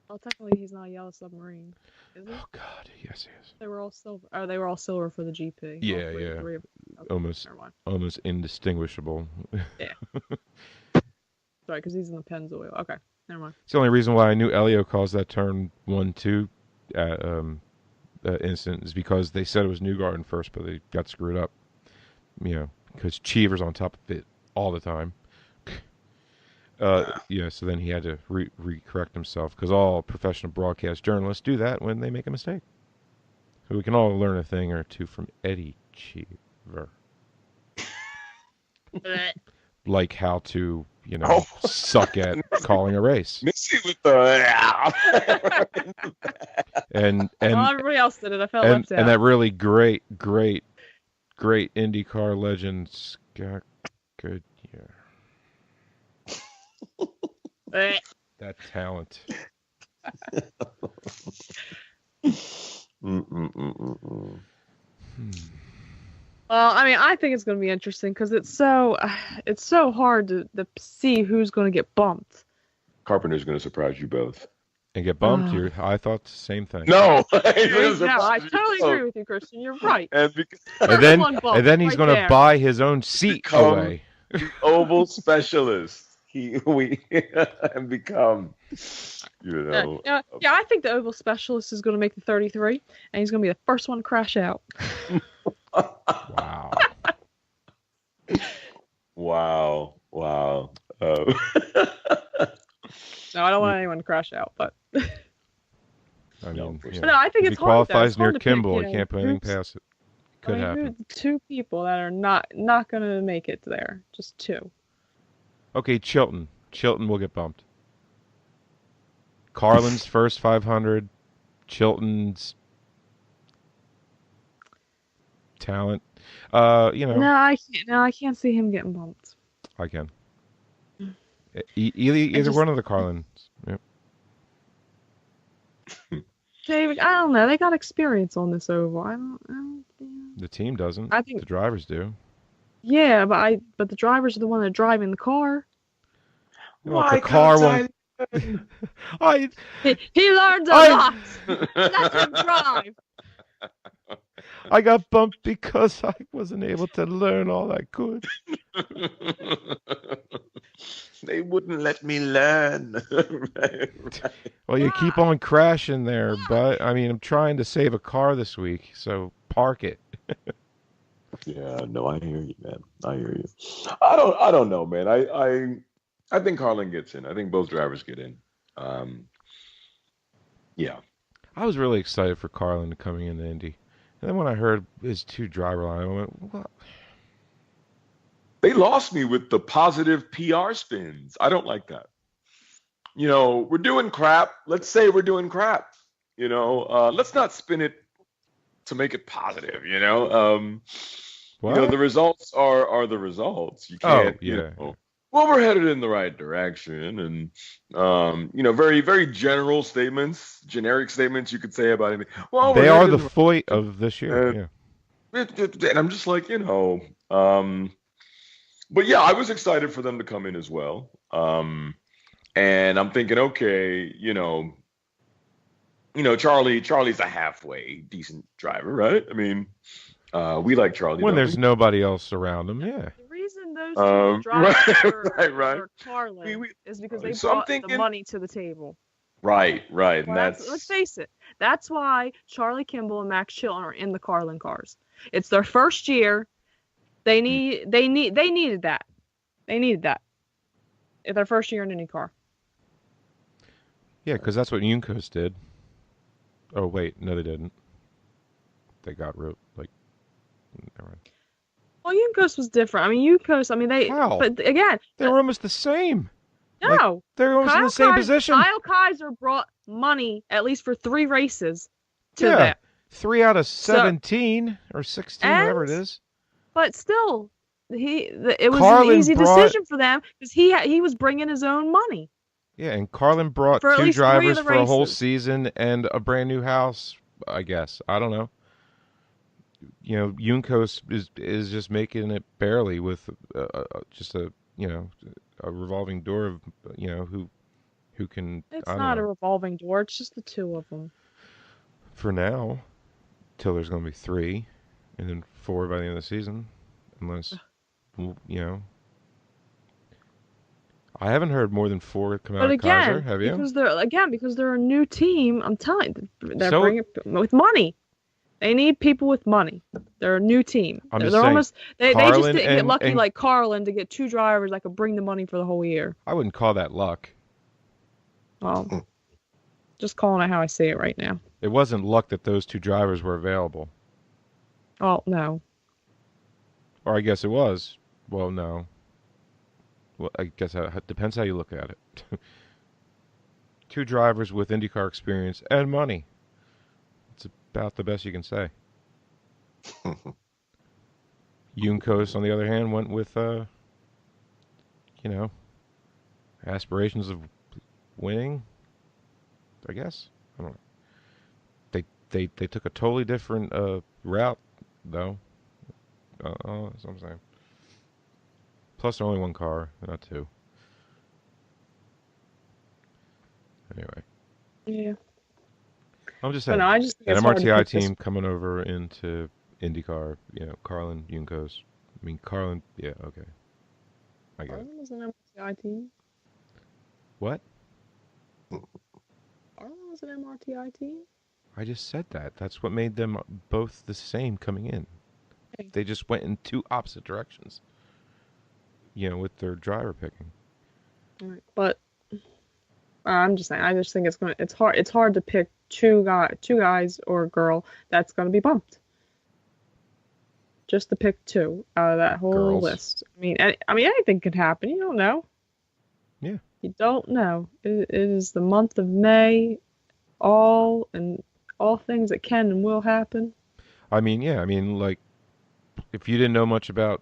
Well, technically, he's not a Yellow Submarine, is he? Oh God, yes, he is. They were all silver. Oh, they were all silver for the GP. Yeah, All three- yeah. three of them. Okay, Almost never mind. almost indistinguishable. Sorry, because he's in the Pennzoil. Okay, never mind. It's the only reason why I knew Elio caused that turn 1-2 incident is because they said it was Newgarden first, but they got screwed up. You know, because Cheever's on top of it all the time. So then he had to re-correct himself because all professional broadcast journalists do that when they make a mistake. So we can all learn a thing or two from Eddie Cheever. Like how to, suck at calling a race. Missy with the And Well, everybody else did it. I felt left out. and that really great IndyCar legend Scott Goodyear. That talent. Well, I mean, I think it's going to be interesting because it's so hard to see who's going to get bumped. Carpenter's going to surprise you both. And get bumped? I thought the same thing. No, No, I totally agree with you, Christian. You're right. And And then he's going to buy his own seat Become- away. the oval specialist. And become, Yeah, I think the oval specialist is going to make the 33, and he's going to be the first one to crash out. Wow. Wow. No, I don't want anyone to crash out, but I mean, but no, I think if it's he hard. Though. qualifies It's near hard to pick, Kimball, he can't put anything past it. Could happen. Two people that are not going to make it there. Just two. Okay, Chilton. Chilton will get bumped. Carlin's first 500. Chilton's talent. No, I can't. No, I can't see him getting bumped. I can. Either one of the Carlins. Yep. David, I don't know. They got experience on this oval. I don't. The team doesn't. I think the drivers do. Yeah, but the drivers are the one that are driving the car. Well, the car won't. He learned a lot. Let him drive. I got bumped because I wasn't able to learn all I could. They wouldn't let me learn. Right. Well, you keep on crashing there, but I mean, I'm trying to save a car this week, so park it. Yeah, no, I hear you, man. I hear you. I don't know, man. I think Carlin gets in. I think both drivers get in. Um, yeah. I was really excited for Carlin coming into Indy. And then when I heard his two driver line, I went, what? They lost me with the positive PR spins. I don't like that. We're doing crap. Let's say we're doing crap. Let's not spin it to make it positive. What? The results are the results. You Oh, can't, yeah. well, we're headed in the right direction, and very, very general statements, generic statements you could say about anything. Well, we're They are headed the in the foy of this year, yeah. and I'm just like, but yeah, I was excited for them to come in as well. And I'm thinking, okay, Charlie's a halfway decent driver, right? I mean, we like Charlie, When don't there's we? nobody else around him, yeah. The reason those two drivers right. are Carlin is because they So I'm brought the thinking, money to the table. right, and Well, let's face it. That's why Charlie Kimball and Max Chilton are in the Carlin cars. It's their first year. They needed that. They needed that. It's their first year in IndyCar. Yeah, because that's what Juncos did. Oh, wait, no, they didn't. They got never mind. Well, Juncos was different. I mean, How? but again, They were almost the same. no. They're almost in the same position. Kyle Kaiser brought money at least for 3 races to Yeah, them. 3 out of 17 or 16, whatever it is. But still, it was Carlin an easy brought- decision for them because he was bringing his own money. Yeah, and Carlin brought For at 2 least 3 of drivers the for a whole races. season and a brand new house, I guess. I don't know. Juncos is just making it barely with just a revolving door of who can. It's I don't not a know. revolving door. It's just the 2 of them. For now, till there's going to be 3, and then 4 by the end of the season, unless I haven't heard more than 4 come out But of Kaiser. again, Have you? because they're a new team. I'm telling you, they're So- bringing with money. They need people with money. They're a new team. I'm They're just saying, almost they just Carlin didn't get and- lucky and- like Carlin to get 2 drivers that could bring the money for the whole year. I wouldn't call that luck. Well, just calling it how I see it right now. It wasn't luck that those 2 drivers were available. Oh no. Or I guess it was. Well, no. Well, I guess it depends how you look at it. 2 drivers with IndyCar experience and money. It's about the best you can say. Juncos, on the other hand, went with, aspirations of winning. I guess. I don't know. They took a totally different route, though. That's what I'm saying. Plus, only 1 car, not 2. Anyway, Yeah. I'm just But saying. no, I just think An it's hard to MRTI pick this- team coming over into IndyCar, Carlin, Juncos. I mean, Carlin, yeah, okay. I get it. Carlin was an MRTI team. What? Carlin was an MRTI team. I just said that. That's what made them both the same coming in. Okay. They just went in 2 opposite directions. With their driver picking. All right. But I'm just saying. I just think it's hard. It's hard to pick two guys or a girl that's going to be bumped. Just to pick 2 out of that whole Girls. list. I mean, anything could happen. You don't know. Yeah. You don't know. It is the month of May. All things that can and will happen. I mean, yeah. I mean, like, if you didn't know much about,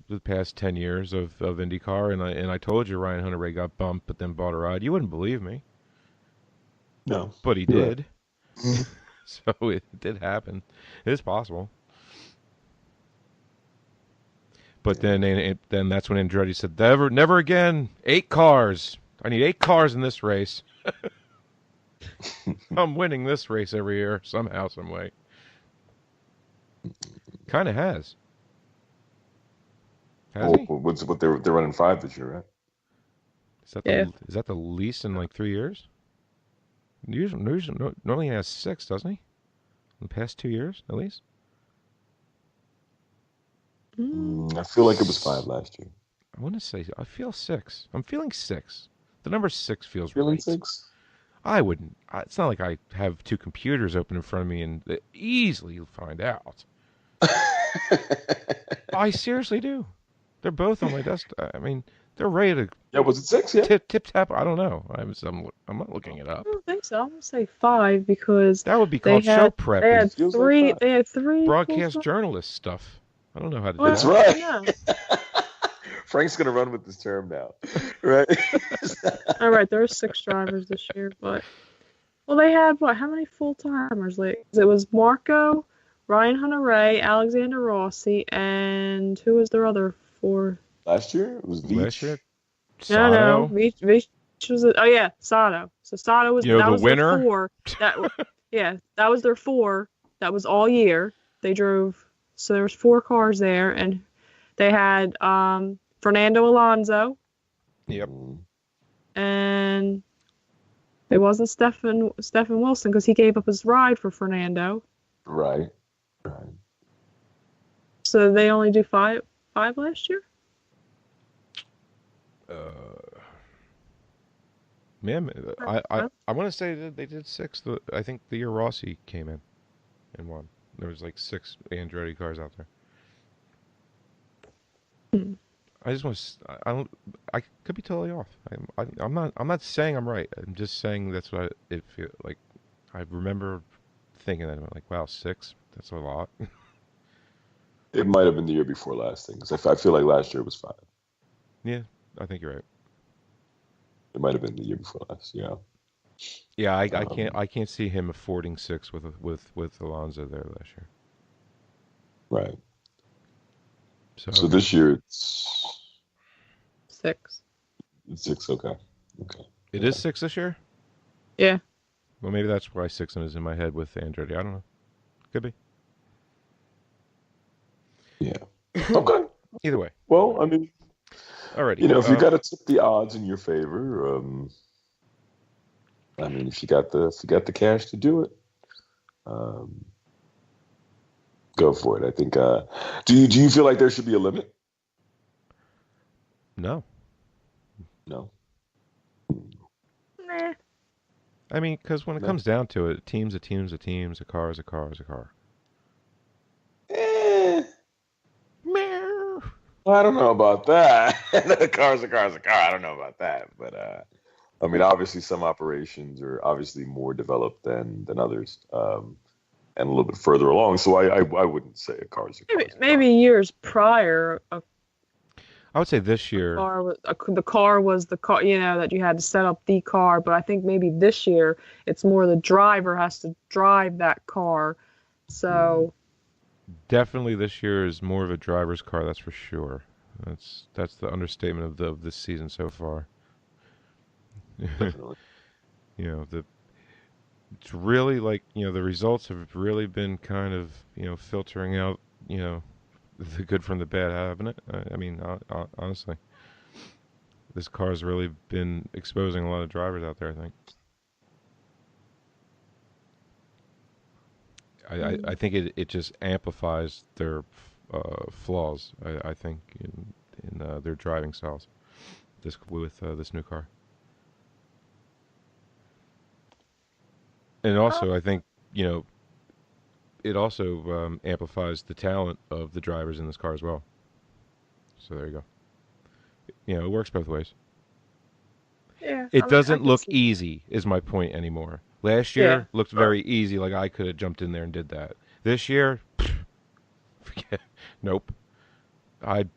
the past 10 years of IndyCar, and I told you Ryan Hunter-Reay got bumped, but then bought a ride, you wouldn't believe me. No. But he You're did. So it did happen. It is possible. But then that's when Andretti said, never again. 8 cars. I need 8 cars in this race. I'm winning this race every year somehow, some way. Kind of has. Has he? What they're running 5 this year, right? Is that the least in like 3 years? Usually, normally he has 6, doesn't he? In the past 2 years, at least. I feel like it was 5 last year. I want to say I feel 6. I'm feeling 6. The number 6 feels Feeling right. 6? I wouldn't. It's not like I have two computers open in front of me and easily you'll find out. I seriously do. They're both on my desktop. I mean, they're ready to Yeah, was it 6? Yeah. tip tap. I don't know. I'm not looking it I up. don't think so. I'm gonna say 5 because That would be they called show had prep they and had Feels like three. 5. They had three. broadcast full- journalist stuff. I don't know how to do Well, That's that. right. Yeah. Frank's gonna run with this term now, right? All right, there were 6 drivers this year, but they had what? How many full timers? Like it was Marco, Ryan Hunter-Reay, Alexander Rossi, and who was their other 4? Last year it was Veach. Last year, No, Sato. Veach was oh yeah, Sato. So Sato was You know, that the was winner? their 4. That was their 4. That was all year. They drove. So there was 4 cars there, and they had Fernando Alonso, Yep. and it wasn't Stefan Wilson because he gave up his ride for Fernando. Right. So they only do five last year. Man, I want to say that they did 6. I think the year Rossi came in and won. There was like 6 Andretti cars out there. I just want to. I don't. I could be totally off. I'm not saying I'm right. I'm just saying that's what it feel like. I remember thinking that I'm like, wow, 6. That's a lot. It might have been the year before last thing, because I feel like last year was 5. Yeah, I think you're right. It might have been the year before last. Yeah. Yeah, I can't see him affording 6 with Alonso there last year. Right. So this year it's 6. 6. Okay. it is 6 this year. Yeah. Well, maybe that's why 6 is in my head with Andretti. I don't know. Could be. Yeah. Okay. Either way. Well, I mean, Alrighty. if you got to tip the odds in your favor, I mean, if you got the cash to do it, go for it. I think. Do you feel like there should be a limit? No. No. Nah. I mean, because when it comes down to it, a team's a team's a team's, a car is a car is a car. Meow. I don't know about that. A car's a car. I don't know about that, but I mean, obviously, some operations are obviously more developed than others, and a little bit further along. So I wouldn't say a car's a car. Maybe years prior, I would say this year. the car was the car, that you had to set up the car. But I think maybe this year it's more the driver has to drive that car. So Definitely this year is more of a driver's car, that's for sure. That's the understatement of this season so far. Definitely. It's really like, the results have really been kind of, filtering out, the good from the bad, haven't it? I mean, honestly, this car's really been exposing a lot of drivers out there, I think. I think it just amplifies their flaws. I think in their driving styles. With this new car, and also I think it also amplifies the talent of the drivers in this car as well. So there you go. It works both ways. yeah, It doesn't can look see easy, is my point anymore. Last year looked very easy, like I could have jumped in there and did that. This year, forget. Nope. I'd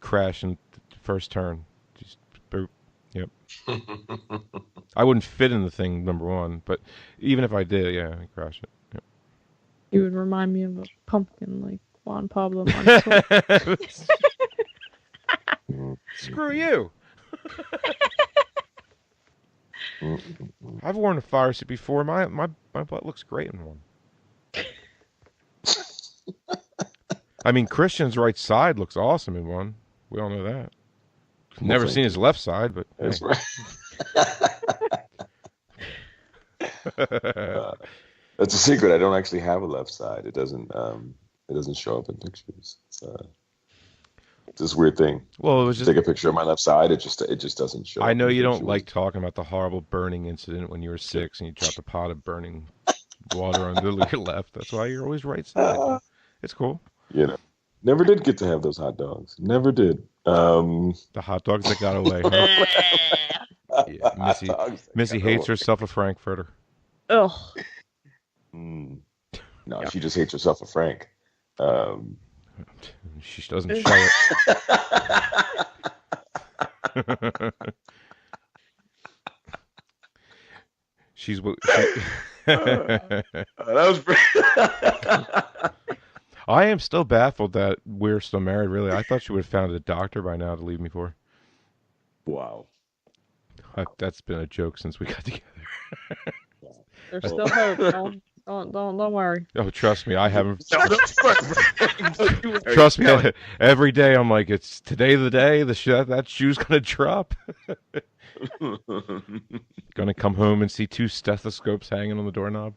crash in the first turn. Just boop. Yep. I wouldn't fit in the thing, number one, but even if I did, I'd crash it. Yep. You would remind me of a pumpkin like Juan Pablo Montoya. Screw you. I've worn a fire suit before. My butt looks great in one. I mean, Christian's right side looks awesome in one. We all know that. Never seen his left side, but That's hey. right. That's a secret. I don't actually have a left side. It doesn't show up in pictures. this weird thing. Well, it was just. Take a picture of my left side. It just doesn't show. I know you don't visuals. like talking about the horrible burning incident when you were 6 and you dropped a pot of burning water on your left. That's why you're always right side. It's cool. You know, never did get to have those hot dogs. Never did. The hot dogs that got away. Huh? Yeah, Missy hates herself a Frankfurter. Ugh. No, she just hates herself a Frank. She doesn't show it. She's that was pretty. I am still baffled that we're still married, really. I thought she would have found a doctor by now to leave me for. Wow. That's been a joke since we got together. There's still hope. Don't worry. Oh, trust me, I haven't. Trust me, every day I'm like, it's today the day. That shoe's gonna drop. Gonna come home and see 2 stethoscopes hanging on the doorknob.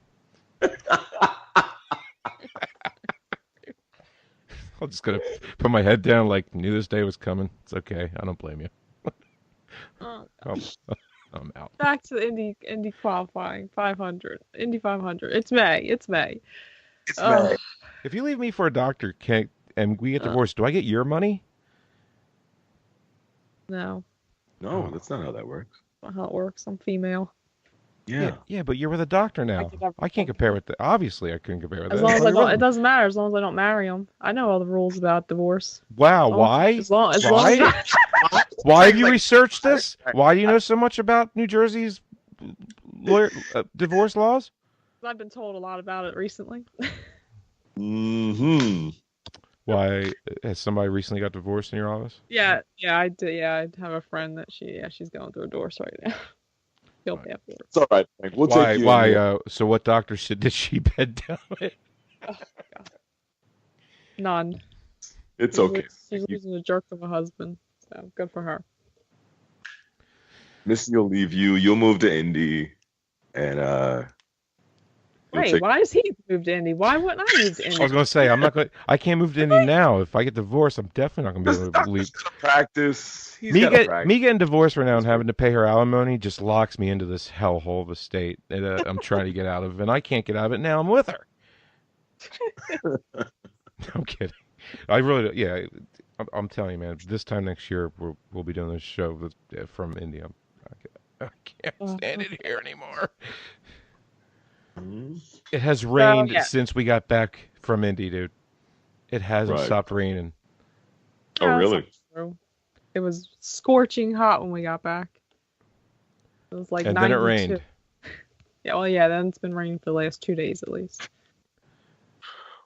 I'm just gonna put my head down like knew this day was coming. It's okay. I don't blame you. I'm out. Back to the Indy qualifying 500. Indy 500. It's May. It's May. If you leave me for a doctor, and we get divorced, do I get your money? No. No, that's not how that works. Not how it works. I'm female. Yeah, but you're with a doctor now. I can't compare with that. Obviously, I couldn't compare with As that. long as I don't, it doesn't matter. As long as I don't marry him. I know all the rules about divorce. Wow, why? As long as Why have you researched this? Why do you know so much about New Jersey's divorce laws? I've been told a lot about it recently. Mm-hmm. Why has somebody recently got divorced in your office? Yeah, I did. Yeah, I have a friend that she's going through a divorce right now. He'll pay for it. It's all right, Frank. We'll take you. Why? So what doctor did she bed down with? Oh, God. None. It's okay. She's losing a jerk of a husband. So good for her. Missy will leave you. You'll move to Indy, and Wait, why does he move to Indy? Why wouldn't I move to Indy? I was gonna say I can't move to Indy now. If I get divorced, I'm definitely not gonna be able to leave. Practice. Me getting divorced right now and having to pay her alimony just locks me into this hellhole of a state that I'm trying to get out of, and I can't get out of it now. I'm with her. I'm kidding. I really, yeah. I'm telling you, man. This time next year, we'll be doing this show from India. I can't stand it here anymore. It has rained since we got back from Indy, dude. It hasn't stopped raining. Oh, really? It was scorching hot when we got back. It was like 92. Then it rained. Yeah, then it's been raining for the last 2 days at least.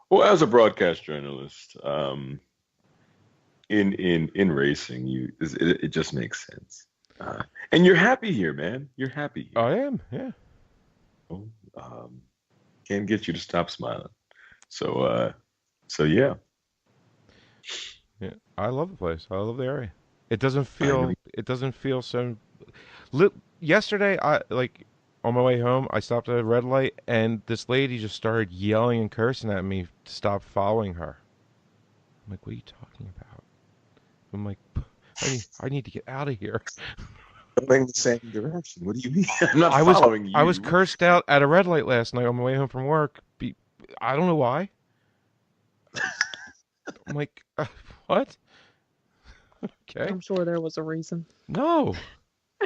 Well, as a broadcast journalist, in racing, it just makes sense. And you're happy here, man. You're happy here. I am, yeah. Can't get you to stop smiling. So yeah. Yeah, I love the place. I love the area. It doesn't feel so. Yesterday, on my way home, I stopped at a red light, and this lady just started yelling and cursing at me to stop following her. I'm like, what are you talking about? I'm like, I need to get out of here. Going the same direction. What do you mean? I'm not following you. I was cursed out at a red light last night on my way home from work. I don't know why. I'm like, what? Okay. I'm sure there was a reason. No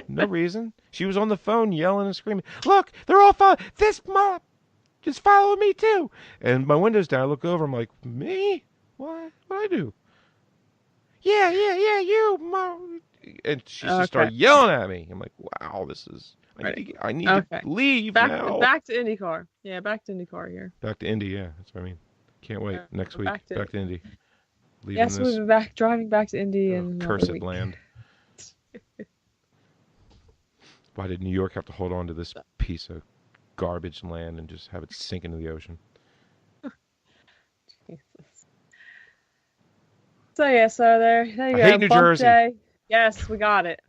reason. She was on the phone yelling and screaming, look, they're all following. This mom just following me too. And my window's down. I look over. I'm like, me? What? What'd I do? Yeah, you, mom. And she just started yelling at me. I'm like, wow, this is... I need to leave now. Back to IndyCar. Yeah, back to IndyCar here. Back to Indy, yeah. That's what I mean. Can't wait. Next week, back to Indy. Yes, we'll be driving back to Indy and cursed land. Why did New York have to hold on to this piece of garbage land and just have it sink into the ocean? Jesus. So there you go. Hate New Jersey. Day. Yes, we got it.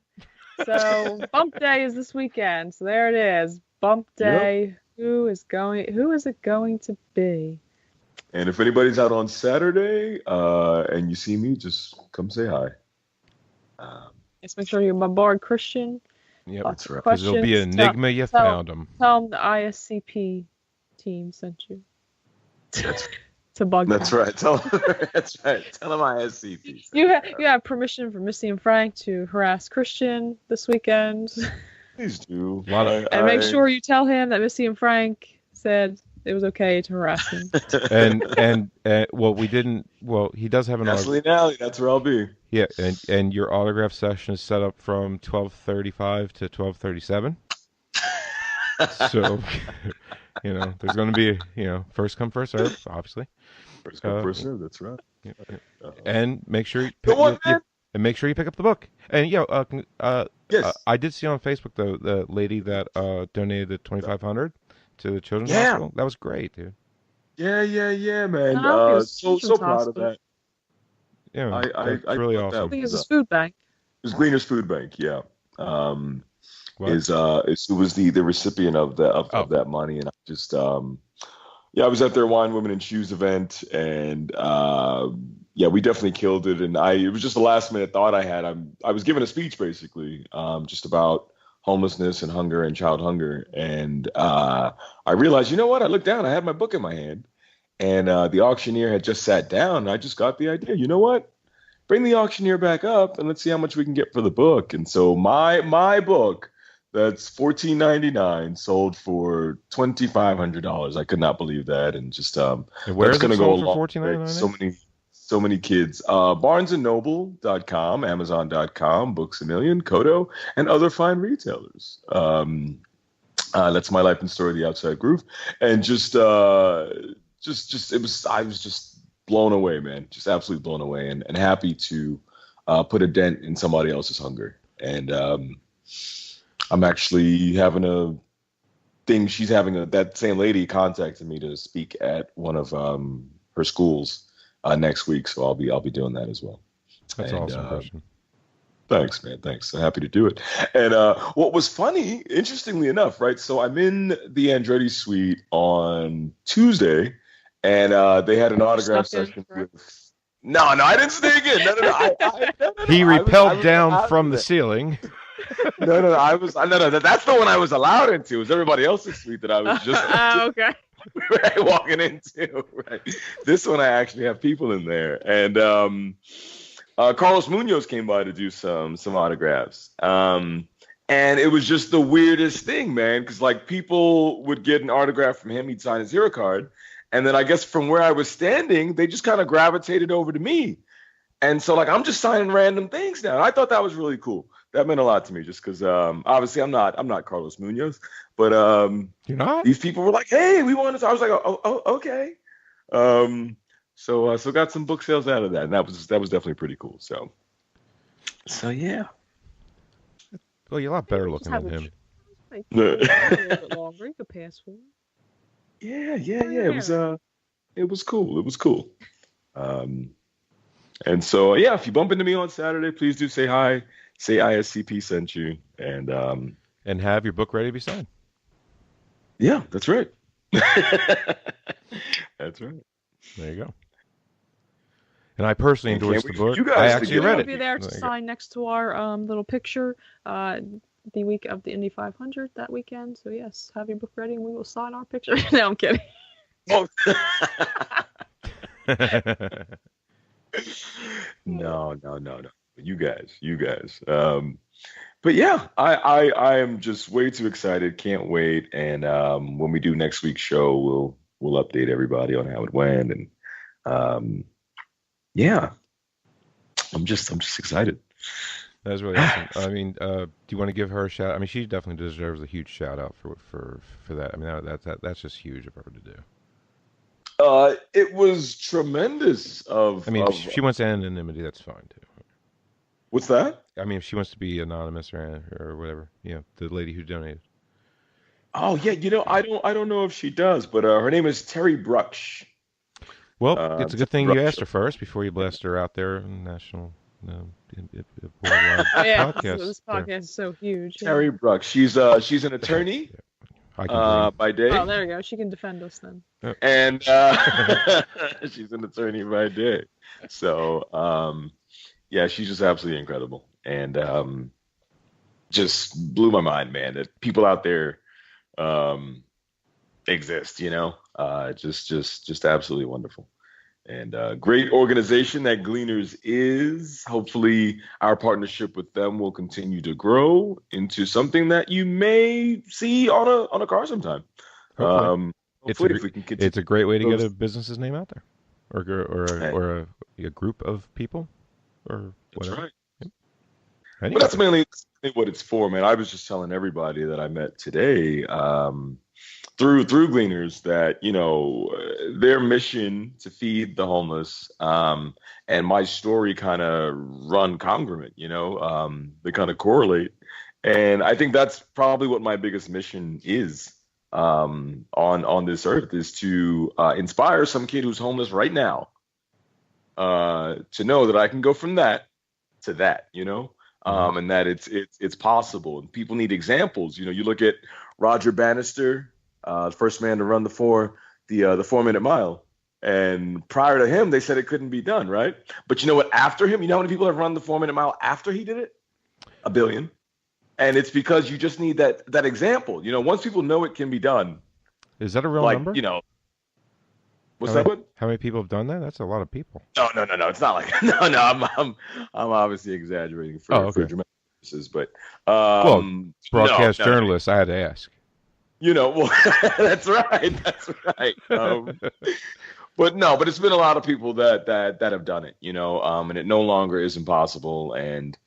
So Bump Day is this weekend. So there it is. Bump Day. Yep. Who is it going to be? And if anybody's out on Saturday and you see me, just come say hi. Just make sure you bombard Christian. Yep, Lots that's of right. because it'll be questions. enigma you found them. Tell them the ISCP team sent you. To bug That's them. right. That's right. Tell them ISCP. You have permission from Missy and Frank to harass Christian this weekend. Please do. And make sure you tell him that Missy and Frank said it was okay to harass him. And well, we didn't. Well, he does have an Gasoline Alley. That's where I'll be. Yeah, and your autograph session is set up from 12:35 to 12:37. So, there's going to be first come first serve, obviously. First come first serve. That's right. Yeah. And make sure you pick up the book. And yes. I did see on Facebook the lady that donated the $2,500 to the children's hospital. That was great, dude. Yeah, man. So proud of that. Yeah, I really thought awesome. I think it's a food bank. It was Gleaner's Food Bank. Yeah. What? Who was the recipient of that money, and I just I was at their Wine, Women, and Shoes event, and we definitely killed it. And it was just a last minute thought I had. I was giving a speech basically, just about homelessness and hunger and child hunger, and I realized, you know what? I looked down, I had my book in my hand, and the auctioneer had just sat down. And I just got the idea. You know what? Bring the auctioneer back up, and let's see how much we can get for the book. And so my book, that's $14.99, sold for $2,500. I could not believe that, and just where is it sold for $14.99? So many kids. BarnesandNoble.com, Amazon.com, Books A Million, Kodo, and other fine retailers. That's My Life and Story, The Outside Groove, and I was just blown away, man. Just absolutely blown away, and happy to put a dent in somebody else's hunger. And I'm actually having a thing. She's having that same lady contacted me to speak at one of her schools next week, so I'll be doing that as well. That's awesome, Christian. Thanks, man. Thanks. I'm happy to do it. And what was funny, interestingly enough, right? So I'm in the Andretti suite on Tuesday, and they had an autograph session with. No, I didn't sneak in. No. He repelled down from the ceiling. No. That's the one I was allowed into. It was everybody else's suite that I was just okay. walking into. Right. This one I actually have people in there, and Carlos Munoz came by to do some autographs. And it was just the weirdest thing, man, because like people would get an autograph from him, he'd sign a zero card, and then I guess from where I was standing, they just kind of gravitated over to me. And so like I'm just signing random things now. And I thought that was really cool. That meant a lot to me, just because obviously I'm not Carlos Munoz, but you're not. These people were like, "Hey, we want to." I was like, "Oh, okay." So got some book sales out of that, and that was definitely pretty cool. So yeah. Well, you're a lot better looking than him. A little bit longer. You could pass for it. Yeah. It was cool. And so if you bump into me on Saturday, please do say hi. Say ISCP sent you, and have your book ready to be signed. Yeah, that's right. That's right. There you go. And I personally endorsed the book. You guys I actually read it. We'll be there to sign next to our little picture the week of the Indy 500 that weekend. So yes, have your book ready, and we will sign our picture. No, I'm kidding. Oh. No. You guys. But yeah, I am just way too excited. Can't wait. And when we do next week's show, we'll update everybody on how it went. And I'm just excited. That was really awesome. I mean, do you want to give her a shout? I mean, she definitely deserves a huge shout out for that. I mean, that's just huge of her to do. It was tremendous. If she wants anonymity, that's fine too. What's that? I mean, if she wants to be anonymous or whatever, the lady who donated. Oh yeah, I don't know if she does, but her name is Terry Brucksch. Well, it's a good thing you asked her first before you blast her out there on national. Podcast. This podcast is so huge. Terry Brucksch. She's an attorney. I can by day. Oh, there you go. She can defend us then. And she's an attorney by day. So yeah, she's just absolutely incredible, and just blew my mind, man. That people out there exist, just absolutely wonderful. And great organization that Gleaners is. Hopefully, our partnership with them will continue to grow into something that you may see on a car sometime. Hopefully. Hopefully, if we can continue. It's a great way to get a business's name out there, or a group of people, or whatever. That's right. Anyway. But that's mainly what it's for, man. I was just telling everybody that I met today, through Gleaners, that their mission to feed the homeless, and my story kind of run congruent. They kind of correlate, and I think that's probably what my biggest mission is on this earth, is to inspire some kid who's homeless right now to know that I can go from that to that, and that it's possible, and people need examples. You look at Roger Bannister, the first man to run the 4-minute mile. And prior to him, they said it couldn't be done, right? But you know what? After him, you know how many people have run the 4-minute mile after he did it? 1 billion. And it's because you just need that example. Once people know it can be done. Is that a real number? What's how that? Many, how many people have done that? That's a lot of people. No. It's not like no. I'm obviously exaggerating for dramatic purposes, but broadcast journalists, I had to ask. Well, that's right. But it's been a lot of people that have done it, and it no longer is impossible. And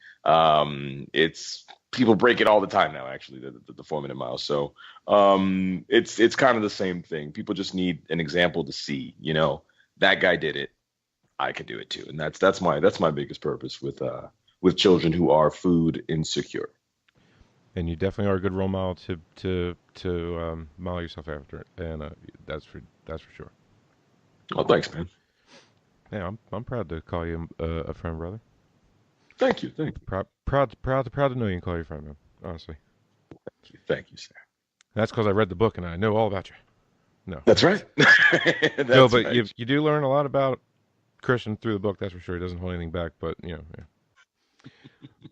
it's people break it all the time now, actually, the 4-minute mile. So it's kind of the same thing. People just need an example to see, that guy did it, I can do it too. And that's my biggest purpose with children who are food insecure. And you definitely are a good role model to model yourself after, and that's for sure. Oh, thanks, man. Yeah, I'm proud to call you a friend, brother. Thank you. Proud to know you and call you friend, man. Honestly. Thank you, sir. That's because I read the book and I know all about you. No, that's right. No, but right. You do learn a lot about Christian through the book. That's for sure. He doesn't hold anything back, but yeah.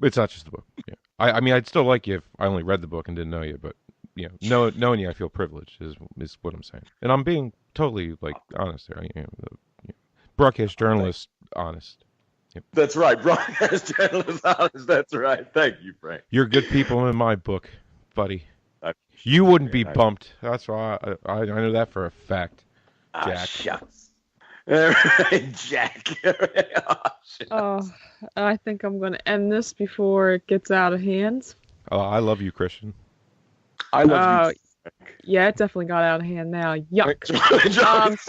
It's not just the book. Yeah. I mean, I'd still like you if I only read the book and didn't know you, but knowing you, I feel privileged is what I'm saying, and I'm being totally honest there. Broadcast journalist, honest. Yep. That's right, broadcast journalist, honest. That's right. Thank you, Frank. You're good people in my book, buddy. You wouldn't be bumped. That's why I know that for a fact. Jack. Shucks. All right, Jack. Oh, I think I'm going to end this before it gets out of hand. Oh, I love you, Christian. I love you. Yeah, it definitely got out of hand now. Yuck.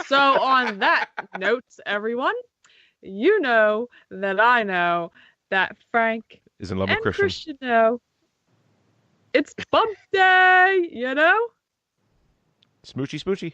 So on that note, everyone, you know that I know that Frank is in love with Christian know it's bump day, Smoochy.